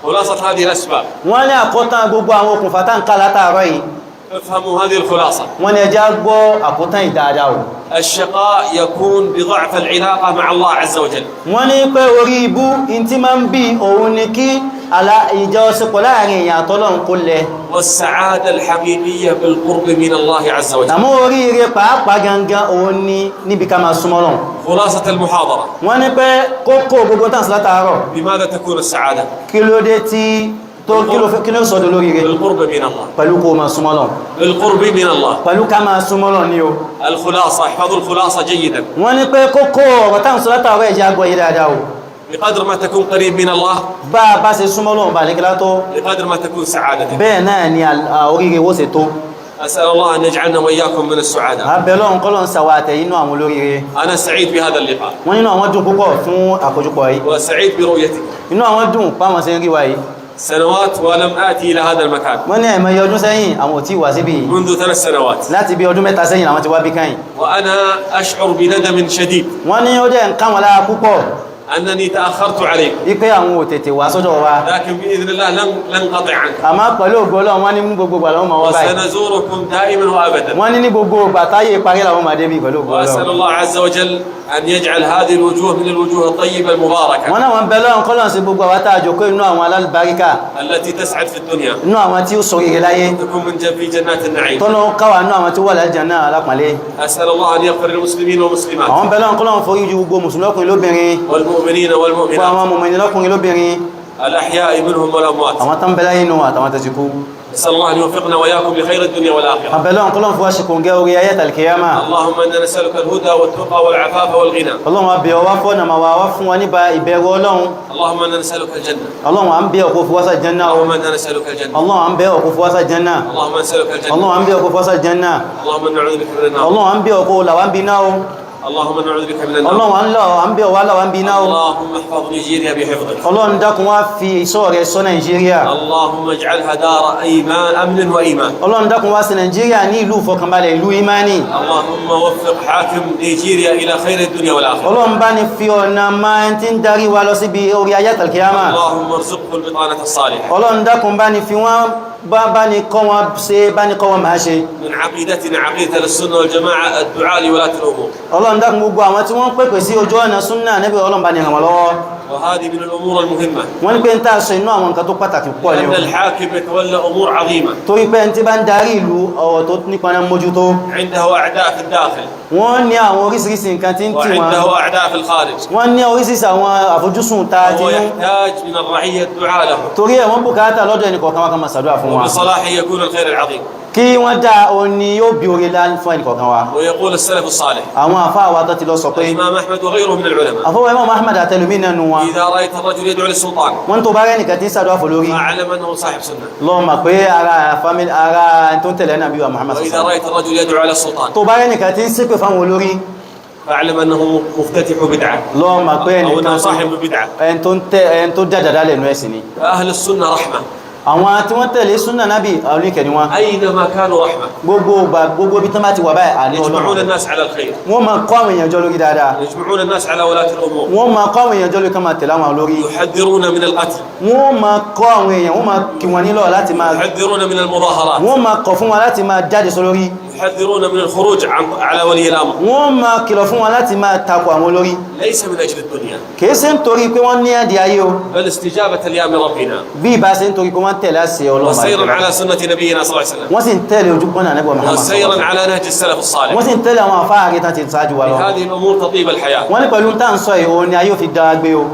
خلاصة هذه الأسباب wọ́n ní àkótán gbogbo àwọn okùnfà tá ń ká látàárọ̀ yìí افهموا هذه الخلاصة wọ́n ní ẹjá gbọ́ àkótán ìdáadáa o الشقاء يكون بضعف العلاقة مع الله عز وجل wọ́n ní pé orí ibú in tí máa ń bí òun ni kí ìjọsìpọ̀ láàrin èèyàn àtọ́lọ́run kó lẹ والسعادة الحقيقية بالقرب من الله عز وجل àmọ́ oríire pàápàá gangan òun ni níbi ká máa súnmọ́ Ọlọ́run خلاصة المحاضرة wọ́n ní pé kókó gbogbo tàn sí látàárọ̀ بماذا تكون السعادة؟ kí ló dé tí tó kí ló sọ́dọ̀ lórí rẹ̀ بالقرب من الله pẹ̀lú kó máa súnmọ́ Ọlọ́run بالقرب من الله pẹ̀lú ká máa súnmọ́ Ọlọ́run ni o الخلاصة احفظوا الخلاصة جيدا wọ́n ní pé kókó ọ̀rọ̀ táwọn sọ látàwọ̀ ẹ̀jẹ̀ àgbọ̀ yìí dáadáa o بقدر ما تكون قريب من الله bá a bá ṣe súnmọ́ Ọlọ́run bá lékelá tó بقدر ما تكون سعادتك bẹ́ẹ̀ náà ni oríire wó ṣe tó أسأل الله أن يجعلنا وإياكم من السعداء abẹ́lọ́run kọ́lọ́n sàwà àtẹ̀yìnú àwọn olóríire أنا سعيد بهذا اللقاء wọ́n nínú àwọn dùn púpọ̀ fún àkójọpọ̀ yìí وسعيد برؤيتك inú àwọn dùn páwọn sí ń rí wa yìí سنوات ولم آتي إلى هذا المكان wọ́n ní ẹ̀mọye ọdún sẹ́yìn àwọn ò tí wà síbí yìí منذ 3 سنوات láti bí ọdún mẹ́ta sẹ́yìn àwọn ti wá bí káyìn وأنا أشعر بندم شديد wọ́n ní ó jẹ́ nǹkan wọn lára púpọ̀ أنني تأخرت عليكم wípé àwọn ò tètè wá sọ́dọ̀ wa لكن بإذن الله lن انقطع عنكم àmọ́ pẹ̀lú ògo Ọlọ́run wọ́n ní ní gbogbo ìgbà làwọn máa wá báyìí وسنزوركم دائما وأبدا wọ́n ní ní gbogbo ìgbà táyé parí làwọn máa débi pẹ̀lú ògo وأسأل Ọlọ́run الله عز وجل أن يجعل هذه الوجوه من الوجوه الطيبة المباركة wọ́n náà wọ́n bẹ lọ́run kọ́lọ́n sí gbogbo àwọn tá a jókòó inú àwọn alálùbáríkà التي تسعد في الدنيا inú àwọn tí ó sọ ire láyé تكون من في جنات النعيم tọ́lọ́ káwà inú àwọn tí wà lálẹ́ náà alápàlẹ́ أسأل الله أن يغفر للمسلمين والمسلمات àwọn bẹ lọ́run kọ́lọ́n forí ju gbogbo mùsùlùmí lọ́kùnrin lóbìnrin والمؤمنين fún والمؤمنات àwọn mùmìnì lọ́kùnrin lóbìnrin الأحياء منهم والأموات àwọn tán bẹ láyé inú àtàwọn tẹ̀sí kú أسأل الله أن يوفقنا وإياكم لخير الدنيا والآخرة àbẹ̀ lọ́run kọ́lọ́n fún wa ṣe kòǹgẹ́ orí ayé tàlkìyàmà اللهم إنا نسألك الهدى والتقى والعفاف والغنى ọlọ́run àbẹ̀ ọwá fọ́nà ma wá fún wa nípa ìbẹ̀rù Ọlọ́run اللهم إنا نسألك الجنة ọlọ́run à ń bẹ̀ ọkọ̀ fúwásà jẹ́nà اللهم إنا نسألك الجنة ọlọ́run à ń bẹ̀ ọkọ̀ fúwásà jẹ́nà اللهم نسألك الجنة ọlọ́run à ń bẹ̀ ọkọ̀ fúwásà jẹ́nà اللهم نعوذ بك من النار ọlọ́run à ń bẹ̀ ọkọ̀ làwọn bí náà اللهم نعوذ بك من النار ọlọ́run à ń bẹ̀ ọwá làwọn bí náà اللهم احفظ نيجيريا بحفظك ọlọ́run dákun wá fi ìṣọ́ rẹ̀ ṣọ́ Nàìjíríà اللهم اجعلها دار أيمان أمن وإيمان ọlọ́run dákun wá sí Nàìjíríà ní ìlú ìfọkànbalẹ̀ ìlú imani اللهم وفق حاكم نيجيريا إلى خير الدنيا والآخرة ọlọ́run bá ní fi ọ̀nà máa ń tí ń darí wa lọ síbi orí ayé tàlkìyàmà اللهم ارزقه البطانة الصالحة ọlọ́run dákun bá ní fi wọ́n bá ní kọ́ wọn ṣe bá ní kọ́ wọn máa ṣe من عقيدتنا عقيدة السنة والجماعة الدعاء لولاة الأمور ọlọ́run dákun gbogbo àwọn tí wọ́n pèpè sí ojú ọ̀nà súnnà Ànábì ọlọ́run bá ní ràn wọ́n lọ́wọ́ وهذه من الأمور المهمة wọ́n ní pé ń tà sọ inú àwọn nǹkan tó pàtàkì pọ̀ ní لأن الحاكم يتولى أمور عظيمة torí pé ń tí bá ń darí ìlú ọ̀rọ̀ tó nípa náà mójútó عنده أعداء في الداخل wọ́n ní àwọn oríṣiríṣi nǹkan tí ń tì wọ́n وعنده أعداء في الخارج wọ́n ní oríṣiríṣi àwọn àfojúsùn ta ti وهو ní يحتاج من الرعية الدعاء له torí ẹ̀ wọ́n bùkátà lọ́dọ̀ ẹnì kọ̀ọ̀kan wá ká máa ṣàdúrà fún wa وبصلاحه يكون الخير العظيم kí wọ́n dá òní yóò bí orí lá fún ẹnì kọ̀ọ̀kan wa ويقول السلف الصالح àwọn àfáà wa tó ti lọ sọ pé الإمام أحمد وغيره من العلماء àfọwọ́ Imam Ahmad àtẹlùmí nínú wọn إذا رأيت الرجل يدعو للسلطان wọ́n tó bá rẹ́ nìkan tí ń ṣàdúrà fún lórí فاعلم أنه صاحب سنة lọ́wọ́ mà pé ara tó ń tẹ̀lé Ànábì wa Muhammad وإذا رأيت الرجل يدعو على السلطان tó bá rẹ́ nìkan tí ń ṣépè fáwọn olórí فاعلم أنه مفتتح بدعة lọ́wọ́ mà pé أو أنه ẹnìkan صاحب بدعة ẹni tó dàdàdà lẹ́nu ẹ̀sìn ni فأهل السنة رحمة àwọn tí wọ́n tẹ̀lé súnnà nábì oníkẹ̀ ni wọ́n أينما كانوا رحمة gbogbo ibi tán bá ti wà báyìí àní يجمعون Ọlọ́run الناس على الخير wọ́n máa kọ́ àwọn èèyàn jọ lórí dáadáa يجمعون الناس على ولاة الأمور wọ́n máa kọ́ àwọn èèyàn jọ lórí ká máa tẹ̀lé àwọn olórí يحذرون من القتل wọ́n máa kọ́ àwọn èèyàn wọ́n máa kí wọn nílọ̀ láti máa يحذرون من المظاهرات wọ́n máa kọ̀ fún wọn láti máa jáde sọ lórí يحذرون من الخروج على ولي الأمر wọ́n máa kìlọ̀ fún wọn láti máa takò àwọn olórí ليس من أجل الدنيا kìí ṣe ń torí pé wọ́n ní ẹ̀dì ayé o بل استجابة لأمر ربنا bí ìbá ṣe ń torí pé wọ́n tẹ̀lé àṣẹ وسيرا Ọlọ́run على سنة نبينا صلى الله عليه وسلم wọ́n sì ń tẹ̀lé ojú pọ́nà Ànábì Muhammad وسيرا على نهج السلف الصالح wọ́n sì ń tẹ̀lé àwọn afáàrí tán ti ṣáájú wa lọ بهذه الأمور تطيب الحياة wọ́n ní pẹ̀lú tá à ń sọ ìhò ni ayé ò fi dára gbé o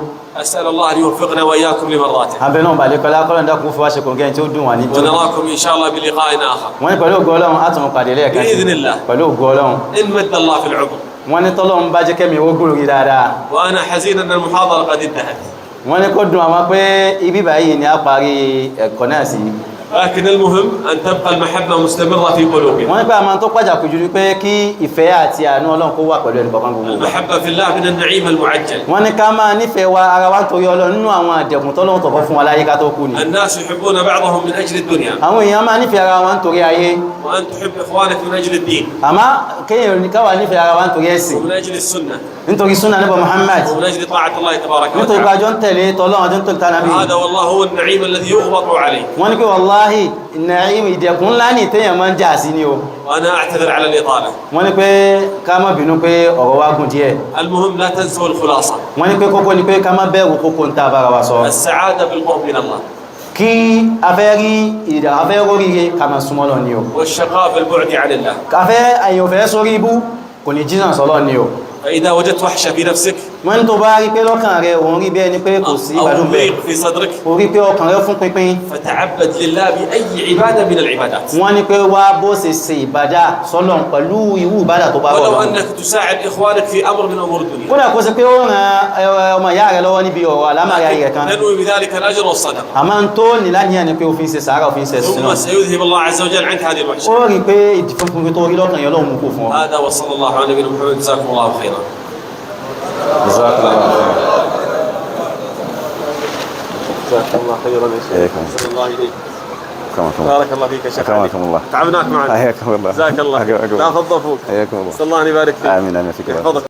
أسأل الله أن يوفقنا وإياكم لمرضاته abẹ́ náà balẹ̀ kọlá kọ́lọ̀ dákun fún wa ṣe kòǹgẹ́ tí ó dùn wà ní tó ونراكم إن شاء الله بلقاء آخر wọ́n ní pẹ̀lú ògo Ọlọ́run átùmù pàdé lẹ́ẹ̀kan sí بإذن الله pẹ̀lú ògo Ọlọ́run إن مد الله في العمر wọ́n ní tọ́lọ́run bá jẹ́ kẹ́mi ó gbòòrò rí dáadáa وأنا حزين أن المحاضرة قد انتهت wọ́n ní kó dùn àwọn pé ibi báyìí ni a parí ẹ̀kọ́ náà sí لكن المهم أن تبقى المحبة مستمرة في قلوبنا wọ́n ní pé a máa tó pàjàkù jù ní pé kí ìfẹ́ àti àánú Ọlọ́run kó wà pẹ̀lú ẹnì kọ̀ọ̀kan gbogbo wa. المحبة في الله من النعيم المعجل wọ́n ní ká máa nífẹ̀ẹ́ wa ara wa nítorí Ọlọ́run nínú àwọn àdẹ̀kùn tọ́lọ́run tọ̀kọ́ fún wa láyé ká tó kú ni الناس يحبون بعضهم من أجل الدنيا àwọn èèyàn máa nífẹ̀ẹ́ ara wa nítorí ayé وأن تحب إخوانك من أجل الدين àmọ́ kéèyàn ní káwa nífẹ̀ẹ́ ara wa nítorí ẹ̀sìn ومن أجل السنة nítorí súnà Ànábì Muhammad ومن أجل طاعة الله تبارك nítorí وتعالى pàjọ́ ń tẹ̀lé tọ́lọ́run àjọ́ ń tẹ̀lé tánàbí هذا والله هو النعيم الذي يغبط عليه wọ́n ní pé wàláhì nàìm ìdẹ̀kùn ńlá ní téèyàn máa ń jà sí ni o وأنا أعتذر على الإطالة wọ́n ní pé ká má bínú pé ọ̀rọ̀ wa gùn díẹ̀ المهم لا تنسوا الخلاصة wọ́n ní pé kókó ni pé ká má bẹ̀rù kókó ń ta bára wa sọ السعادة بالقرب من الله kí afẹ́ róríire ká máa súnmọ́ lọ ni o والشقاء بالبعد عن الله afẹ́ àyànfẹ́ sórí ibú kò ní jìnnà sọ́lọ́ ni o فإذا وجدت وحشة في نفسك wọ́n ní tó bá rí pé lọ́kàn rẹ̀ òun rí bẹ́ẹ̀ ni pé kò sí أو ìgbádùn bẹ́ẹ̀ ضيق في صدرك ó rí pé ọkàn rẹ̀ fún pínpín فتعبد لله بأي عبادة من العبادات. wọ́n ní pé wá bó ṣe ṣe ìbádà sọ́lọ́run pẹ̀lú irú ìbádà tó bá rọ̀ ولو lọ́rùn أنك تساعد إخوانك في أمر من أمور الدنيا kódà kó ṣe pé ó ran ọmọ ìyá rẹ̀ lọ́wọ́ níbi ọ̀rọ̀ alámàrí ayé rẹ̀ kan تنوي بذلك الأجر والصدقة àmọ́ ń tó ní láníyàn ni pé ó fi ń ṣe sàárà ó fi ń ṣe ثم sínú سيذهب الله عز وجل عنك هذه الوحشة. ó rí pé ìdìfúnfún tó rí lọ́kàn yẹn lọ́hùn mú kó fún ọ. هذا وصلى الله على نبينا محمد جزاكم الله خيرا. جزاك الله خيرا يا شيخ. أحسن الله إليك. بارك الله فيك يا شيخ. أكرمكم الله. تعبناك معنا. حياكم الله. جزاك الله. لا فضل فوق. حياكم الله. صلى الله أن يبارك فيك. آمين آمين فيك. يحفظك.